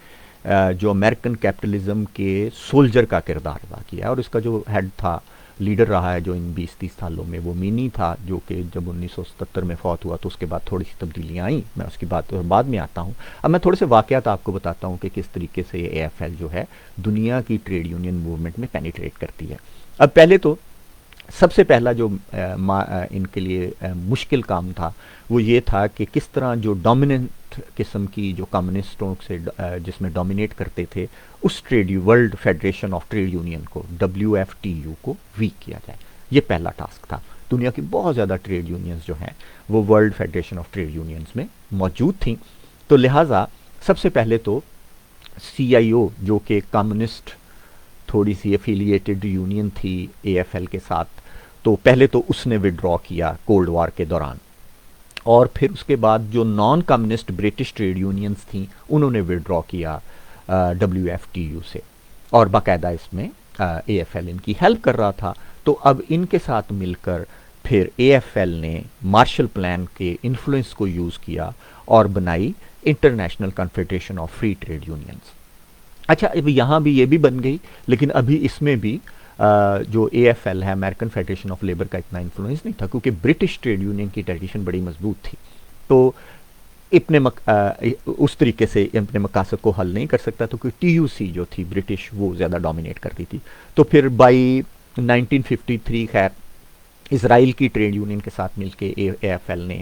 جو امریکن کیپٹلزم کے سولجر کا کردار ادا کیا، اور اس کا جو ہیڈ تھا، لیڈر رہا ہے جو ان 20-30 سالوں میں، وہ مینی تھا، جو کہ جب 1977 میں فوت ہوا تو اس کے بعد تھوڑی سی تبدیلیاں آئیں، میں اس کی بات بعد میں آتا ہوں۔ اب میں تھوڑے سے واقعات آپ کو بتاتا ہوں کہ کس طریقے سے اے ایف ایل جو ہے دنیا کی ٹریڈ یونین موومنٹ میں پینیٹریٹ کرتی ہے۔ اب پہلے تو سب سے پہلا جو ان کے لیے مشکل کام تھا وہ یہ تھا کہ کس طرح جو ڈومیننٹ قسم کی جو کمیونسٹوں سے جس میں ڈومینیٹ کرتے تھے اس world federation of trade union کو، WFTU کو ویک کیا جائے۔ یہ پہلا ٹاسک تھا۔ دنیا کی بہت زیادہ ٹریڈ یونینز جو ہیں وہ World federation of Trade Unions میں موجود تھیں، تو لہٰذا سب سے پہلے تو CIO جو کہ کمیونسٹ تھوڑی سی افیلیٹڈ یونین تھی اے ایف ایل کے ساتھ، تو پہلے تو اس نے وڈرا کیا کولڈ وار کے دوران، اور پھر اس کے بعد جو non communist British trade unions تھیں انہوں نے وڈرا کیا WFTU سے، اور باقاعدہ اس میں اے ایف ایل ان کی ہیلپ کر رہا تھا۔ تو اب ان کے ساتھ مل کر پھر اے ایف ایل نے مارشل پلان کے انفلوئنس کو یوز کیا اور بنائی International Confederation of Free Trade Unions. اچھا، اب یہاں بھی یہ بھی بن گئی، لیکن ابھی اس میں بھی جو اے ایف ایل ہے، امریکن فیڈریشن آف لیبر کا اتنا انفلوئنس نہیں تھا، کیونکہ برٹش ٹریڈ یونین کی ٹریڈیشن بڑی مضبوط تھی، تو اس طریقے سے اپنے مقاصد کو حل نہیں کر سکتا، تو کہ TUC جو تھی برٹش وہ زیادہ ڈومینیٹ کرتی تھی۔ تو پھر بائی 1953 خیر اسرائیل کی ٹریڈ یونین کے ساتھ مل کے اے ایف ایل نے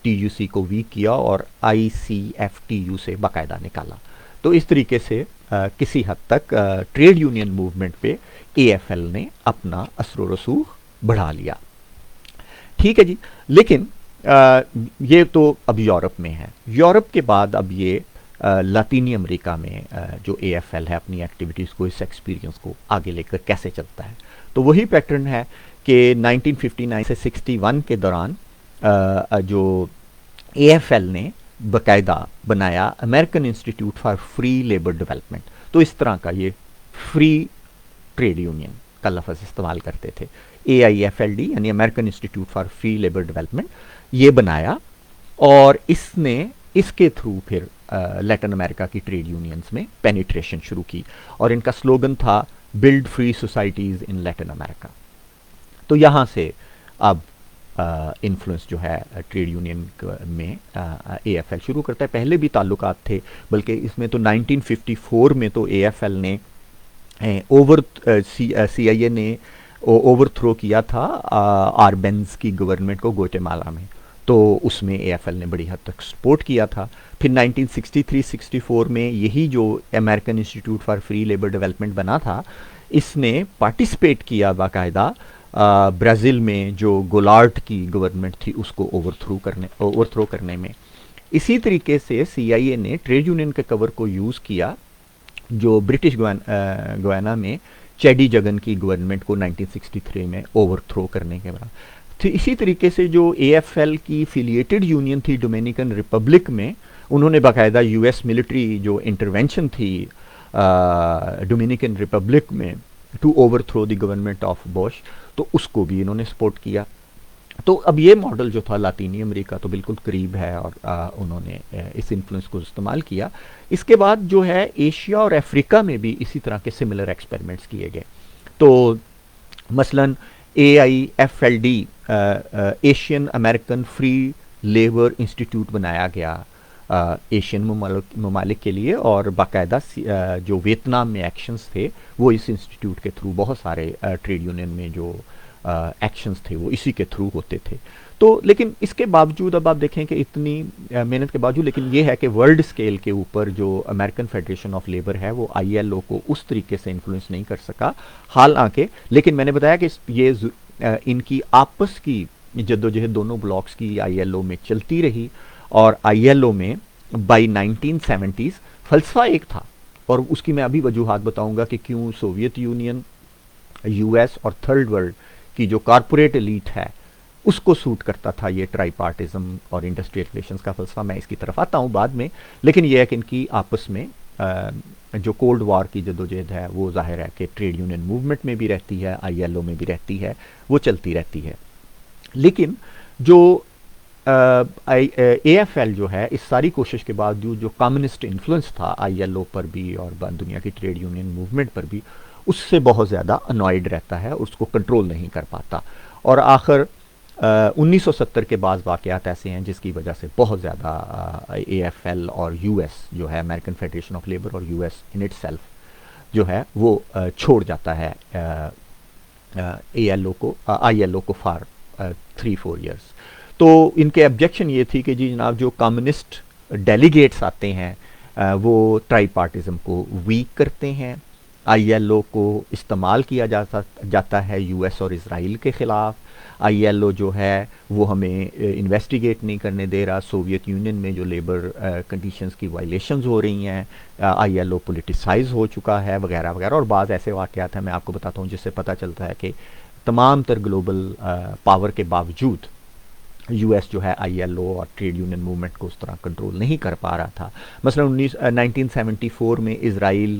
TUC کو ویک کیا اور ICFTU سے باقاعدہ نکالا۔ تو اس طریقے سے کسی حد تک ٹریڈ یونین موومنٹ پہ اے ایف ایل نے اپنا اثر و رسوخ بڑھا لیا۔ ٹھیک ہے جی، لیکن یہ تو اب یورپ میں ہے۔ یورپ کے بعد اب یہ لاطینی امریکہ میں جو اے ایف ایل ہے اپنی ایکٹیویٹیز کو، اس ایکسپیرینس کو آگے لے کر کیسے چلتا ہے، تو وہی پیٹرن ہے کہ 1959 سے 61 کے دوران جو اے ایف ایل نے باقاعدہ بنایا American institute for free labour development. تو اس طرح کا یہ فری ٹریڈ یونین کا لفظ استعمال کرتے تھے، AIFLD یعنی American institute for free labour development, یہ بنایا، اور اس نے اس کے تھرو پھر لیٹن امریکہ کی ٹریڈ یونینز میں پینیٹریشن شروع کی، اور ان کا سلوگن تھا بلڈ فری سوسائٹیز ان لیٹن امریکہ۔ تو یہاں سے اب انفلوئنس جو ہے ٹریڈ یونین میں اے ایف ایل شروع کرتا ہے۔ پہلے بھی تعلقات تھے، بلکہ اس میں تو 1954 میں تو اے ایف ایل نے CIA نے اوور تھرو کیا تھا آربینز کی گورنمنٹ کو گوٹے-مالا میں، تو اس میں اے ایف ایل نے بڑی حد تک سپورٹ کیا تھا۔ پھر 1963-64 میں یہی جو American institute for free labour development بنا تھا، اس نے پارٹیسپیٹ کیا باقاعدہ برازیل میں جو گولارٹ کی گورنمنٹ تھی اس کو اوور تھرو کرنے میں۔ اسی طریقے سے CIA نے ٹریڈ یونین کے کور کو یوز کیا جو برٹش گویانا میں چیڈی جگن کی گورنمنٹ کو 1963 میں اوور تھرو کرنے کے بعد۔ تو اسی طریقے سے جو اے ایف ایل کی فیلیٹڈ یونین تھی ڈومینیکن ریپبلک میں، انہوں نے باقاعدہ US ملٹری جو انٹرونشن تھی ڈومینیکن ریپبلک میں to over through the government of Bush, تو اس کو بھی انہوں نے سپورٹ کیا۔ تو اب یہ ماڈل جو تھا لاطینی امریکہ تو بالکل قریب ہے، اور انہوں نے اس انفلوئنس کو استعمال کیا۔ اس کے بعد جو ہے ایشیا اور افریقہ میں بھی اسی طرح کے سملر ایکسپیریمنٹس کیے گئے۔ تو مثلاً AIFLD Asian American free labour institute بنایا گیا ایشین ممالک کے لیے، اور باقاعدہ جو ویتنام میں ایکشنز تھے وہ اس انسٹیٹیوٹ کے تھرو بہت سارے ٹریڈ یونین میں جو ایکشنز تھے وہ اسی کے تھرو ہوتے تھے. تو لیکن اس کے باوجود اب آپ دیکھیں کہ اتنی محنت کے باوجود لیکن یہ ہے کہ ورلڈ اسکیل کے اوپر جو امریکن فیڈریشن آف لیبر ہے وہ آئی ایل او کو اس طریقے سے انفلوئنس نہیں کر سکا حالانکہ. لیکن میں نے بتایا کہ یہ ان کی آپس کی جدوجہد دونوں بلاکس کی آئی ایل او میں چلتی رہی, اور آئی ایل او میں بائی 1970s فلسفہ ایک تھا, اور اس کی میں ابھی وجوہات بتاؤں گا کہ کیوں سوویت یونین, یو ایس اور تھرڈ ورلڈ کی جو کارپوریٹ ایلیٹ ہے اس کو سوٹ کرتا تھا یہ ٹرائی پارٹیزم اور انڈسٹریل ریلیشنز کا فلسفہ. میں اس کی طرف آتا ہوں بعد میں, لیکن یہ ہے کہ ان کی آپس میں جو کولڈ وار کی جدوجہد ہے وہ ظاہر ہے کہ ٹریڈ یونین موومنٹ میں بھی رہتی ہے, آئی ایل او میں بھی رہتی ہے, وہ چلتی رہتی ہے. لیکن جو اے ایف ایل جو ہے اس ساری کوشش کے باوجود جو کمیونسٹ انفلوئنس تھا آئی ایل او پر بھی اور دنیا کی ٹریڈ یونین موومنٹ پر بھی, اس سے بہت زیادہ انوائڈ رہتا ہے, اس کو کنٹرول نہیں کر پاتا. اور آخر 1970 کے بعض واقعات ایسے ہیں جس کی وجہ سے بہت زیادہ اے ایف ایل اور یو ایس جو ہے امریکن فیڈریشن آف لیبر اور U S in it self جو ہے وہ چھوڑ جاتا ہے اے ایل او کو, آئی ایل او کو فار 3-4 ایئرس. تو ان کے آبجیکشن یہ تھی کہ جی جناب جو کمیونسٹ ڈیلیگیٹس آتے ہیں وہ ٹرائی پارٹیزم کو ویک کرتے ہیں, آئی ایل او کو استعمال کیا جاتا ہے یو ایس اور اسرائیل کے خلاف, آئی ایل او جو ہے وہ ہمیں انویسٹیگیٹ نہیں کرنے دے رہا, سوویت یونین میں جو لیبر کنڈیشنز کی وائلیشنز ہو رہی ہیں, آئی ایل او پولیٹیسائز ہو چکا ہے وغیرہ وغیرہ. اور بعض ایسے واقعات ہیں میں آپ کو بتاتا ہوں جس سے پتہ چلتا ہے کہ تمام تر گلوبل پاور کے باوجود یو ایس جو ہے آئی ایل او اور ٹریڈ یونین موومنٹ کو اس طرح کنٹرول نہیں کر پا رہا تھا. مثلا 1974 میں اسرائیل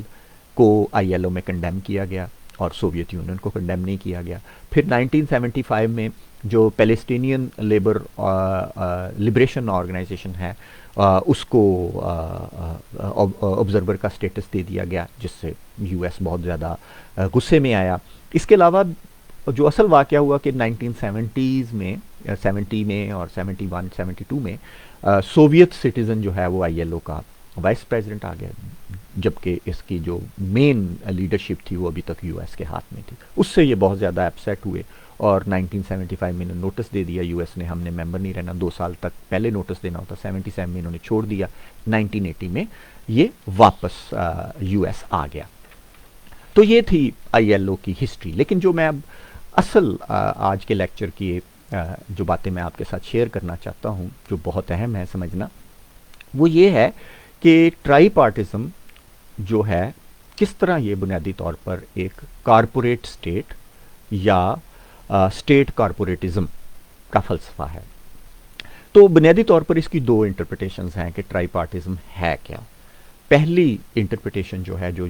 کو آئی ایل او میں کنڈیم کیا گیا اور سوویت یونین کو کنڈیم نہیں کیا گیا. پھر 1975 میں جو پیلیسٹینین لیبر لبریشن آرگنائزیشن ہے اس کو آبزرور کا سٹیٹس دے دیا گیا, جس سے یو ایس بہت زیادہ غصے میں آیا. اس کے علاوہ جو اصل واقعہ ہوا کہ 1970s میں 70 میں اور 71 72 میں سوویت سٹیزن جو ہے وہ آئی ایل او کا وائس پریزیڈنٹ آ گیا, جبکہ اس کی جو مین لیڈرشپ تھی وہ ابھی تک یو ایس کے ہاتھ میں تھی. اس سے یہ بہت زیادہ اپسیٹ ہوئے اور 1975 میں انہوں نے نوٹس دے دیا یو ایس نے, ہم نے ممبر نہیں رہنا, 2 سال تک پہلے نوٹس دینا ہوتا. 77 میں انہوں نے چھوڑ دیا, 1980 میں یہ واپس یو ایس آ گیا. تو یہ تھی آئی ایل او کی ہسٹری. لیکن جو میں اب اصل آج کے لیکچر کی جو باتیں میں آپ کے ساتھ شیئر کرنا چاہتا ہوں جو بہت اہم ہے سمجھنا, وہ یہ ہے کہ ٹرائی پارٹیزم جو ہے کس طرح یہ بنیادی طور پر ایک کارپوریٹ اسٹیٹ یا اسٹیٹ کارپوریٹزم کا فلسفہ ہے. تو بنیادی طور پر اس کی 2 انٹرپریٹیشنز ہیں کہ ٹرائی پارٹیزم ہے کیا. پہلی انٹرپریٹیشن جو ہے جو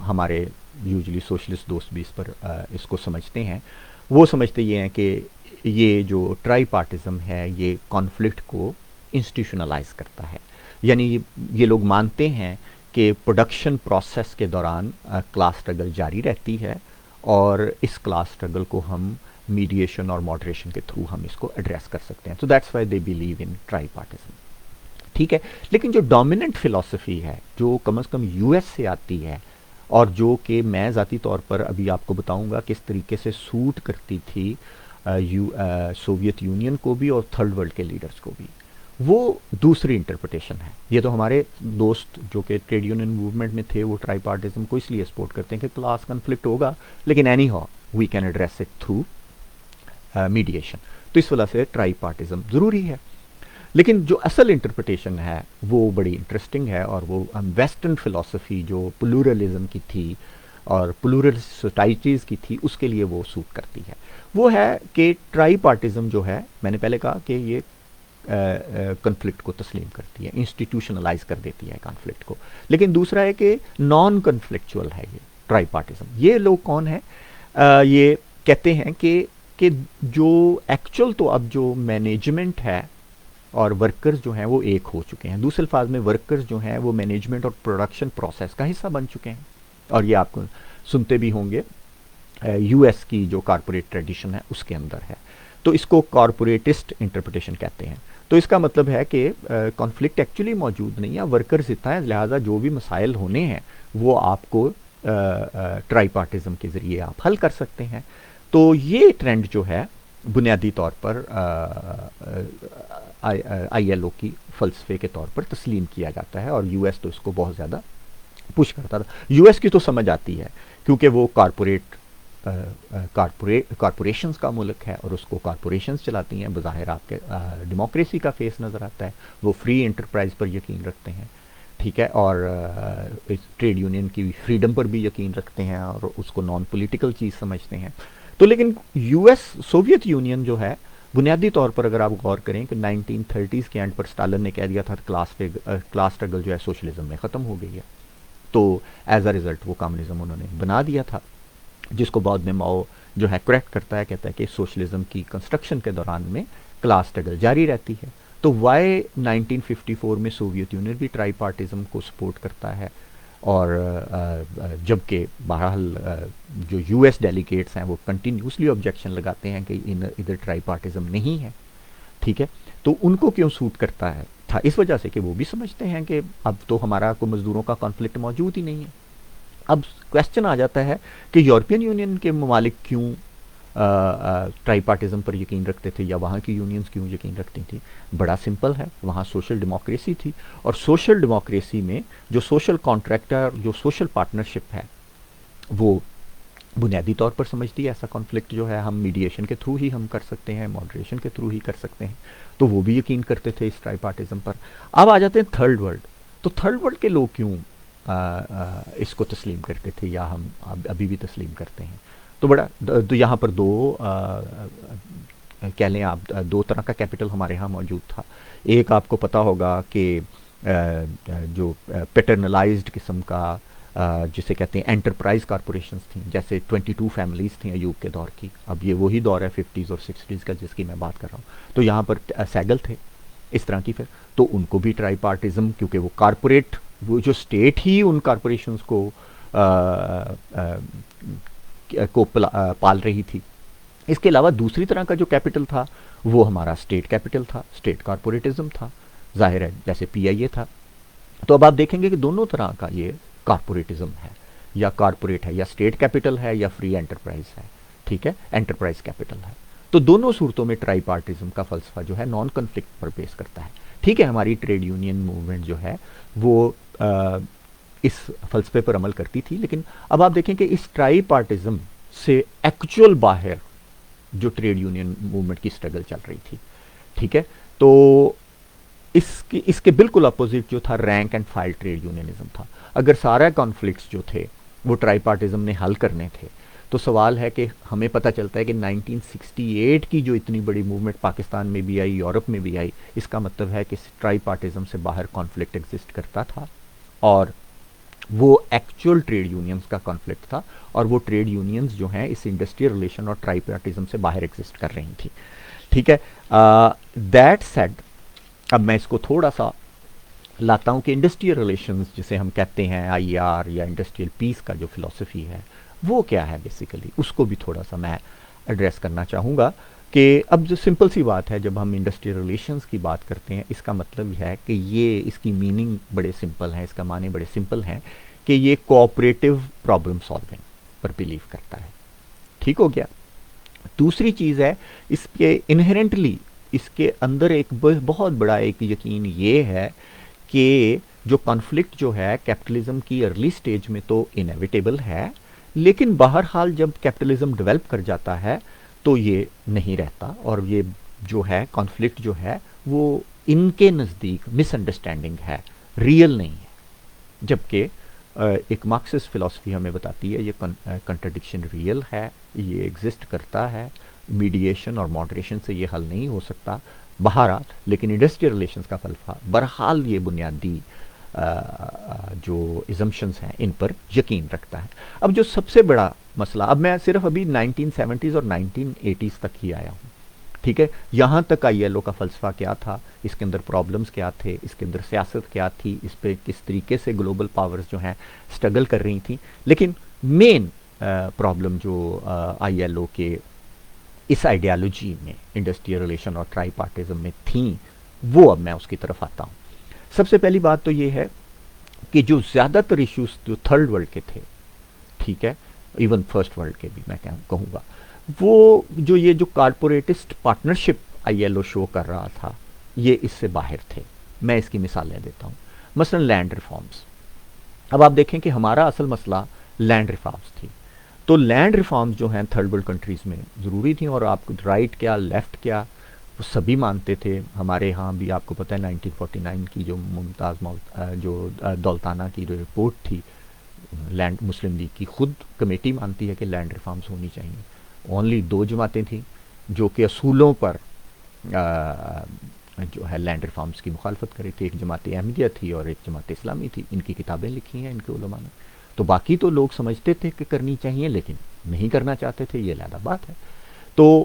ہمارے یوزلی سوشلسٹ دوست بھی اس پر اس کو سمجھتے ہیں, وہ سمجھتے یہ ہیں کہ یہ جو ٹرائی پارٹیزم ہے یہ کانفلکٹ کو انسٹیٹیوشنلائز کرتا ہے. یعنی یہ لوگ مانتے ہیں کہ پروڈکشن پروسیس کے دوران کلاس اسٹرگل جاری رہتی ہے اور اس کلاس اسٹرگل کو ہم میڈیشن اور ماڈریشن کے تھرو ہم اس کو ایڈریس کر سکتے ہیں. تو that's why they believe in tripartism. ٹھیک ہے, لیکن جو ڈومیننٹ فلسفی ہے جو کم از کم یو ایس سے آتی ہے اور جو کہ میں ذاتی طور پر ابھی آپ کو بتاؤں گا کس طریقے سے سوٹ کرتی تھی سوویت یونین کو بھی اور تھرڈ ورلڈ کے لیڈرز کو بھی, وہ دوسری انٹرپریٹیشن ہے. یہ تو ہمارے دوست جو کہ ٹریڈ یونین موومنٹ میں تھے وہ ٹرائی پارٹیزم کو اس لیے سپورٹ کرتے ہیں کہ کلاس کنفلکٹ ہوگا لیکن anyhow we can address it through mediation. تو اس وجہ سے ٹرائی پارٹیزم ضروری ہے. لیکن جو اصل انٹرپریٹیشن ہے وہ بڑی انٹرسٹنگ ہے اور وہ ویسٹرن فلسفی جو پلورلزم کی تھی اور پلورل سوسائٹیز کی تھی اس کے لیے وہ سوٹ کرتی ہے. وہ ہے کہ ٹرائی پارٹیزم جو ہے, میں نے پہلے کہا کہ یہ کنفلکٹ کو تسلیم کرتی ہے, انسٹیٹیوشنلائز کر دیتی ہے کنفلکٹ کو. لیکن دوسرا ہے کہ نان کنفلکچوئل ہے یہ ٹرائی پارٹیزم. یہ لوگ کون ہیں؟ یہ کہتے ہیں کہ جو ایکچول تو اب جو مینجمنٹ ہے اور ورکرز جو ہیں وہ ایک ہو چکے ہیں. دوسرے الفاظ میں ورکرز جو ہیں وہ مینجمنٹ اور پروڈکشن پروسیس کا حصہ بن چکے ہیں. اور یہ آپ کو سنتے بھی ہوں گے یو ایس کی جو کارپوریٹ ٹریڈیشن ہے اس کے اندر ہے. تو اس کو کارپوریٹسٹ انٹرپریٹیشن کہتے ہیں. تو اس کا مطلب ہے کہ کانفلکٹ ایکچولی موجود نہیں ہے, ورکرز اتنا ہے, لہٰذا جو بھی مسائل ہونے ہیں وہ آپ کو ٹرائی پارٹیزم کے ذریعے آپ حل کر سکتے ہیں. تو یہ ٹرینڈ جو ہے بنیادی طور پر آئی ایل او کی فلسفے کے طور پر تسلیم کیا جاتا ہے، اور یو ایس تو اس کو بہت زیادہ پش کرتا تھا۔ یو ایس کی تو سمجھ آتی ہے کیونکہ وہ کارپوریشنز کا ملک ہے، اور اس کو کارپوریشنز چلاتی ہیں، بظاہر آپ کے ڈیموکریسی کا فیس نظر آتا ہے، وہ فری انٹرپرائز پر یقین رکھتے ہیں، ٹھیک ہے، اور ٹریڈ یونین کی فریڈم پر بھی یقین رکھتے ہیں، اور اس کو نان پولیٹیکل چیز سمجھتے ہیں۔ تو لیکن یو ایس، سوویت یونین جو ہے، بنیادی طور پر اگر آپ غور کریں کہ 1930s کے اینڈ پر اسٹالن نے کہہ دیا تھا کلاس اسٹرگل جو ہے سوشلزم میں ختم ہو گئی ہے، تو ایز اے ریزلٹ وہ کمیونزم انہوں نے بنا دیا تھا، جس کو بعد میں ماؤ جو ہے کریکٹ کرتا ہے، کہتا ہے کہ سوشلزم کی کنسٹرکشن کے دوران میں کلاس اسٹرگل جاری رہتی ہے۔ تو وائی 1954 میں سوویت یونین بھی ٹرائی پارٹیزم کو سپورٹ کرتا ہے، اور جبکہ بہرحال جو یو ایس ڈیلیگیٹس ہیں وہ کنٹینیوسلی آبجیکشن لگاتے ہیں کہ ادھر ٹرائی پارٹیزم نہیں ہے، ٹھیک ہے، تو ان کو کیوں سوٹ کرتا ہے تھا؟ اس وجہ سے کہ وہ بھی سمجھتے ہیں کہ اب تو ہمارا کوئی مزدوروں کا کانفلکٹ موجود ہی نہیں ہے۔ اب کویسچن آ جاتا ہے کہ یورپین یونین کے ممالک کیوں ٹرائی پارٹیزم پر یقین رکھتے تھے، یا وہاں کی یونینز کیوں یقین رکھتی تھیں؟ بڑا سمپل ہے، وہاں سوشل ڈیموکریسی تھی، اور سوشل ڈیموکریسی میں جو سوشل کانٹریکٹ ہے، جو سوشل پارٹنرشپ ہے، وہ بنیادی طور پر سمجھتی ہے ایسا کانفلکٹ جو ہے ہم میڈیشن کے تھرو ہی ہم کر سکتے ہیں، ماڈریشن کے تھرو ہی کر سکتے ہیں، تو وہ بھی یقین کرتے تھے اس ٹرائی پارٹیزم پر۔ اب آ جاتے ہیں تھرڈ ورلڈ، تو تھرڈ ورلڈ کے لوگ کیوں اس کو تسلیم کرتے تھے، یا ہم ابھی بھی تسلیم کرتے ہیں؟ تو یہاں پر کہہ لیں آپ دو طرح کا کیپٹل ہمارے ہاں موجود تھا۔ ایک آپ کو پتا ہوگا کہ جو پیٹرنلائزڈ قسم کا جسے کہتے ہیں انٹرپرائز کارپوریشنز تھیں، جیسے 22 فیملیز تھیں ایوب کے دور کی، اب یہ وہی دور ہے 50s اور 60s کا جس کی میں بات کر رہا ہوں، تو یہاں پر سیگل تھے اس طرح کی، پھر تو ان کو بھی ٹرائی پارٹیزم، کیونکہ وہ کارپوریٹ، وہ جو اسٹیٹ ہی ان کارپوریشنز کو پال رہی تھی۔ اس کے علاوہ دوسری طرح کا جو کیپٹل تھا وہ ہمارا اسٹیٹ کیپٹل تھا، اسٹیٹ کارپوریٹزم تھا، ظاہر ہے جیسے پی آئی اے تھا۔ تو اب آپ دیکھیں گے کہ دونوں طرح کا یہ کارپوریٹزم ہے، یا کارپوریٹ ہے، یا اسٹیٹ کیپٹل ہے، یا فری انٹرپرائز ہے، ٹھیک ہے، انٹرپرائز کیپٹل ہے۔ تو دونوں صورتوں میں ٹرائی پارٹیزم کا فلسفہ جو ہے نان کنفلکٹ پر بیس کرتا ہے، ٹھیک ہے۔ ہماری ٹریڈ یونین موومنٹ جو ہے وہ اس فلسفے پر عمل کرتی تھی، لیکن اب آپ دیکھیں کہ اس ٹرائی پارٹیزم سے ایکچوئل باہر جو ٹریڈ یونین موومنٹ کی سٹرگل چل رہی تھی، ٹھیک ہے، تو اس کے بالکل اپوزٹ جو تھا rank and file trade unionism تھا۔ اگر سارا کانفلکٹس جو تھے وہ ٹرائی پارٹیزم نے حل کرنے تھے، تو سوال ہے کہ ہمیں پتہ چلتا ہے کہ 1968 کی جو اتنی بڑی موومنٹ پاکستان میں بھی آئی، یورپ میں بھی آئی، اس کا مطلب ہے کہ ٹرائی پارٹیزم سے باہر کانفلکٹ ایگزسٹ کرتا تھا، اور وہ ایکچوئل ٹریڈ یونینز کا کانفلکٹ تھا، اور وہ ٹریڈ یونینز جو ہیں اس انڈسٹریل ریلیشن اور ٹرائی پارٹیزم سے باہر ایگزسٹ کر رہی تھیں، ٹھیک ہے۔ دیٹ سیڈ، اب میں اس کو تھوڑا سا لاتا ہوں کہ انڈسٹریل ریلیشنز جسے ہم کہتے ہیں آئی آر یا انڈسٹریل پیس کا جو فلسفی ہے وہ کیا ہے بیسیکلی، اس کو بھی تھوڑا سا میں ایڈریس کرنا چاہوں گا۔ کہ اب جو سمپل سی بات ہے، جب ہم انڈسٹریل ریلیشنز کی بات کرتے ہیں، اس کا مطلب یہ ہے کہ یہ اس کی میننگ بڑے سمپل ہیں، اس کا معنی بڑے سمپل ہیں کہ یہ کوآپریٹو پرابلم سالونگ پر بلیو کرتا ہے، ٹھیک ہو گیا۔ دوسری چیز ہے اس کے انہیرنٹلی اس کے اندر ایک بہت بڑا ایک یقین یہ ہے کہ جو کانفلکٹ جو ہے کیپٹلزم کی ارلی سٹیج میں تو انیویٹیبل ہے، لیکن بہرحال جب کیپٹلزم ڈیولپ کر جاتا ہے تو یہ نہیں رہتا، اور یہ جو ہے کانفلکٹ جو ہے وہ ان کے نزدیک مس انڈرسٹینڈنگ ہے، ریئل نہیں ہے، جبکہ ایک مارکسسٹ فلسفی ہمیں بتاتی ہے یہ کنٹرڈکشن ریئل ہے، یہ ایگزسٹ کرتا ہے، میڈیشن اور ماڈریشن سے یہ حل نہیں ہو سکتا بہرحال، لیکن انڈسٹریل ریلیشنز کا فلسفہ بہرحال یہ بنیادی جو ایزمپشنز ہیں ان پر یقین رکھتا ہے۔ اب جو سب سے بڑا مسئلہ، اب میں صرف ابھی 1970s اور 1980s تک ہی آیا ہوں، ٹھیک ہے، یہاں تک آئی ایل او کا فلسفہ کیا تھا، اس کے اندر پرابلمز کیا تھے، اس کے اندر سیاست کیا تھی، اس پہ کس طریقے سے گلوبل پاورز جو ہیں سٹرگل کر رہی تھیں، لیکن مین پرابلم جو آئی ایل او کے اس آئیڈیالوجی میں انڈسٹریل ریلیشن اور ٹرائی پارٹیزم میں تھیں، وہ اب میں اس کی طرف آتا ہوں۔ سب سے پہلی بات تو یہ ہے کہ جو زیادہ تر ایشوز جو تھرڈ ورلڈ کے تھے، ٹھیک ہے، ایون فرسٹ ورلڈ کے بھی میں کہوں گا، وہ جو یہ جو کارپوریٹسٹ پارٹنرشپ آئی ایل او شو کر رہا تھا یہ اس سے باہر تھے. میں اس کی مثالیں دیتا ہوں. مثلا لینڈ ریفارمز. اب آپ دیکھیں کہ ہمارا اصل مسئلہ لینڈ ریفارمز تھی. تو لینڈ ریفارمز جو ہیں تھرڈ ورلڈ کنٹریز میں ضروری تھیں, اور آپ کو رائٹ کیا لیفٹ کیا وہ سبھی مانتے تھے. ہمارے ہاں بھی آپ کو پتہ ہے 1949 کی جو ممتاز جو دولتانہ کی جو رپورٹ تھی لینڈ مسلم لیگ کی, خود کمیٹی مانتی ہے کہ لینڈ ریفارمز ہونی چاہیے. اونلی 2 جماعتیں تھیں جو کہ اصولوں پر جو ہے لینڈ ریفارمز کی مخالفت کری تھی. ایک جماعت احمدیہ تھی اور ایک جماعت اسلامی تھی. ان کی کتابیں لکھی ہیں ان کے علماء نے. تو باقی تو لوگ سمجھتے تھے کہ کرنی چاہیے لیکن نہیں کرنا چاہتے تھے, یہ علیحدہ بات ہے. تو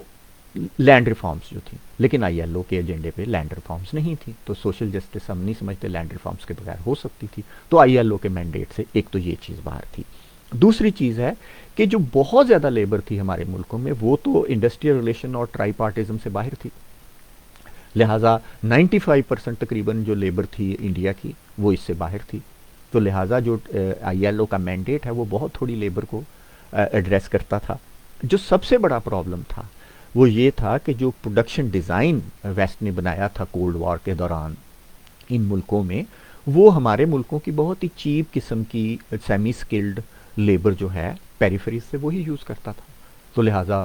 لینڈ ریفارمز جو تھیں, لیکن آئی ایل او کے ایجنڈے پہ لینڈ ریفارمز نہیں تھی. تو سوشل جسٹس ہم نہیں سمجھتے لینڈ ریفارمز کے بغیر ہو سکتی تھی. تو آئی ایل او کے مینڈیٹ سے ایک تو یہ چیز باہر تھی. دوسری چیز ہے کہ جو بہت زیادہ لیبر تھی ہمارے ملکوں میں وہ تو انڈسٹریل ریلیشن اور ٹرائی پارٹیزم سے باہر تھی. لہٰذا 95% تقریباً جو لیبر تھی انڈیا کی وہ اس سے باہر تھی. تو لہٰذا جو آئی ایل او کا مینڈیٹ ہے وہ بہت تھوڑی لیبر کو ایڈریس کرتا تھا. جو سب سے بڑا پرابلم تھا وہ یہ تھا کہ جو پروڈکشن ڈیزائن ویسٹ نے بنایا تھا کولڈ وار کے دوران ان ملکوں میں, وہ ہمارے ملکوں کی بہت ہی چیپ قسم کی سیمی سکلڈ لیبر جو ہے پیریفریز سے وہی یوز کرتا تھا. تو لہٰذا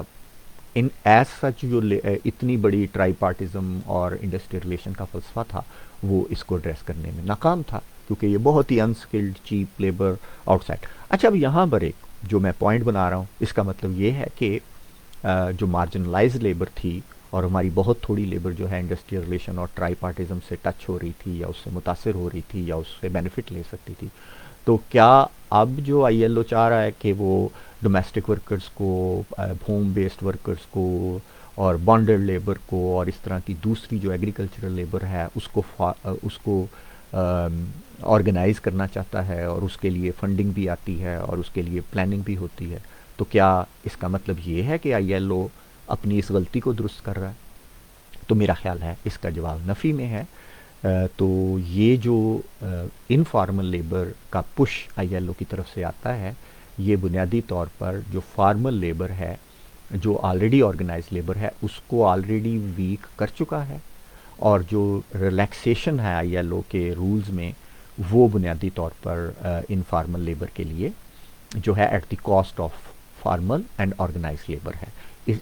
ان ایز سچ جو اتنی بڑی ٹرائی پارٹیزم اور انڈسٹریل ریلیشن کا فلسفہ تھا وہ اس کو ایڈریس کرنے میں ناکام تھا, کیونکہ یہ بہت ہی unskilled cheap labour outside. اچھا, اب یہاں پر ایک جو میں پوائنٹ بنا رہا ہوں اس کا مطلب یہ ہے کہ جو مارجنلائز لیبر تھی اور ہماری بہت تھوڑی لیبر جو ہے انڈسٹریل ریلیشن اور ٹرائی پارٹیزم سے ٹچ ہو رہی تھی یا اس سے متاثر ہو رہی تھی یا اس سے بینیفٹ لے سکتی تھی, تو کیا اب جو آئی ایل او چاہ رہا ہے کہ وہ ڈومیسٹک ورکرز کو, ہوم بیسڈ ورکرز کو اور بانڈڈ لیبر کو اور اس طرح کی دوسری جو ایگریکلچرل لیبر ہے اس کو آرگنائز کرنا چاہتا ہے اور اس کے لیے فنڈنگ بھی آتی ہے اور اس کے لیے پلاننگ بھی ہوتی ہے, تو کیا اس کا مطلب یہ ہے کہ آئی ایل او اپنی اس غلطی کو درست کر رہا ہے؟ تو میرا خیال ہے اس کا جواب نفی میں ہے. تو یہ جو انفارمل لیبر کا پش آئی ایل او کی طرف سے آتا ہے یہ بنیادی طور پر جو فارمل لیبر ہے, جو آلریڈی آرگنائز لیبر ہے, اس کو آلریڈی ویک کر چکا ہے, اور جو ریلیکسیشن ہے آئی ایل او کے رولز میں وہ بنیادی طور پر انفارمل لیبر کے لیے جو ہے at the cost of formal and organize labour ہے.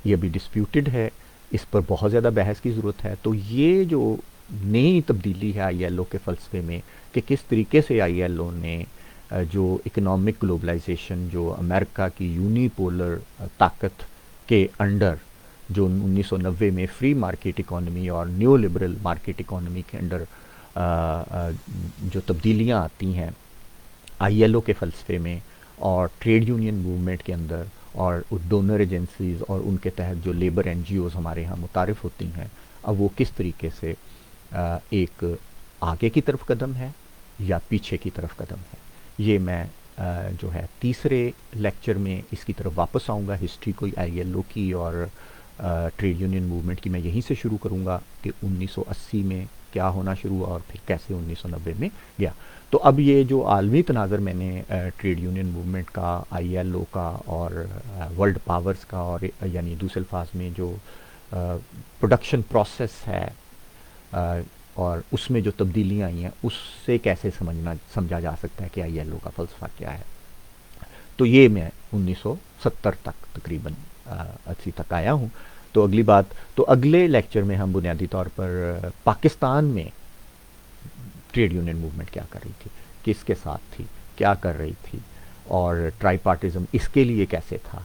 یہ بھی ڈسپیوٹڈ ہے, اس پر بہت زیادہ بحث کی ضرورت ہے. تو یہ جو نئی تبدیلی ہے آئی ایل او کے فلسفے میں کہ کس طریقے سے آئی ایل او نے جو اکنامک گلوبلائزیشن جو امریکہ کی یونی پولر طاقت کے انڈر جو 1990 میں فری مارکیٹ اکانومی اور نیو لبرل مارکیٹ اکانومی کے انڈر جو تبدیلیاں آتی ہیں آئی ایل او کے فلسفے میں اور ٹریڈ یونین موومنٹ کے اندر اور ڈونر ایجنسیز اور ان کے تحت جو لیبر این جی اوز ہمارے ہاں متعارف ہوتی ہیں, اب وہ کس طریقے سے ایک آگے کی طرف قدم ہے یا پیچھے کی طرف قدم ہے, یہ میں جو ہے تیسرے لیکچر میں اس کی طرف واپس آؤں گا. ہسٹری کوئی آئی ایل او کی اور ٹریڈ یونین موومنٹ کی میں یہیں سے شروع کروں گا کہ 1980 میں کیا ہونا شروع ہوا اور پھر کیسے 1990 میں گیا. تو اب یہ جو عالمی تناظر میں نے ٹریڈ یونین موومنٹ کا, آئی ایل او کا اور ورلڈ پاورز کا, اور یعنی دوسرے الفاظ میں جو پروڈکشن پروسیس ہے اور اس میں جو تبدیلیاں آئی ہیں اس سے کیسے سمجھا جا سکتا ہے کہ آئی ایل او کا فلسفہ کیا ہے, تو یہ میں 1970 تک تقریباً 80 تک آیا ہوں. تو اگلی بات, تو اگلے لیکچر میں ہم بنیادی طور پر پاکستان میں ٹریڈ یونین موومنٹ کیا کر رہی تھی, کس کے ساتھ تھی, کیا کر رہی تھی, اور ٹرائی پارٹیزم اس کے لیے کیسے تھا,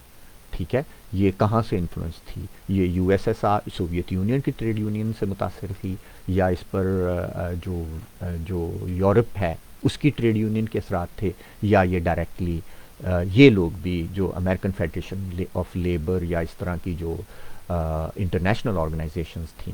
ٹھیک ہے, یہ کہاں سے انفلوئنس تھی, یہ U S S R Soviet union کی ٹریڈ یونین سے متاثر تھی یا اس پر جو یورپ ہے اس کی ٹریڈ یونین کے اثرات تھے, یا یہ ڈائریکٹلی یہ لوگ بھی جو امریکن فیڈریشن آف لیبر یا اس طرح کی جو انٹرنیشنل آرگنائزیشنز تھیں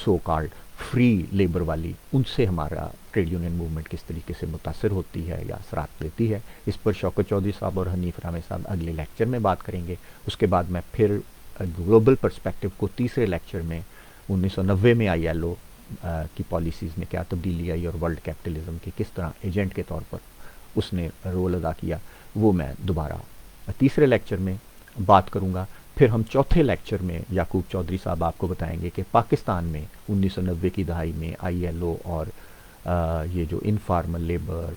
سو کالڈ فری لیبر والی, ان سے ہمارا ٹریڈ یونین موومنٹ کس طریقے سے متاثر ہوتی ہے یا اثرات لیتی ہے. اس پر شوکت چودھری صاحب اور حنیف رحمانی صاحب اگلے لیکچر میں بات کریں گے. اس کے بعد میں پھر گلوبل پرسپیکٹو کو تیسرے لیکچر میں 1990 میں آئی ایل او کی پالیسیز میں کیا تبدیلی آئی اور ورلڈ کیپٹلزم کے کس طرح ایجنٹ کے طور پر اس نے رول ادا کیا, وہ میں دوبارہ تیسرے لیکچر میں بات کروں گا. پھر ہم چوتھے لیکچر میں یعقوب چودھری صاحب آپ کو بتائیں گے کہ پاکستان میں 1990 کی دہائی میں آئی ایل او اور یہ جو انفارمل لیبر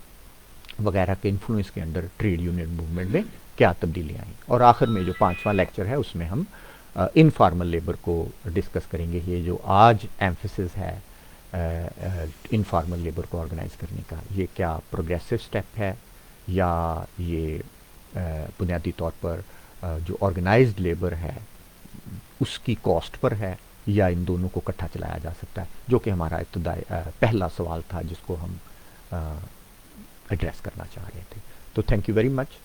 وغیرہ کے انفلوئنس کے انڈر ٹریڈ یونین موومنٹ میں کیا تبدیلیاں آئیں، اور آخر میں جو 5واں لیکچر ہے اس میں ہم انفارمل لیبر کو ڈسکس کریں گے. یہ جو آج ایمفیسس ہے انفارمل لیبر کو آرگنائز کرنے کا، یہ کیا پروگریسو سٹیپ ہے یا یہ بنیادی طور پر جو آرگنائزڈ لیبر ہے اس کی کاسٹ پر ہے، یا ان دونوں کو اکٹھا چلایا جا سکتا ہے، جو کہ ہمارا ابتدائی پہلا سوال تھا جس کو ہم ایڈریس کرنا چاہ رہے تھے. تو تھینک یو ویری مچ.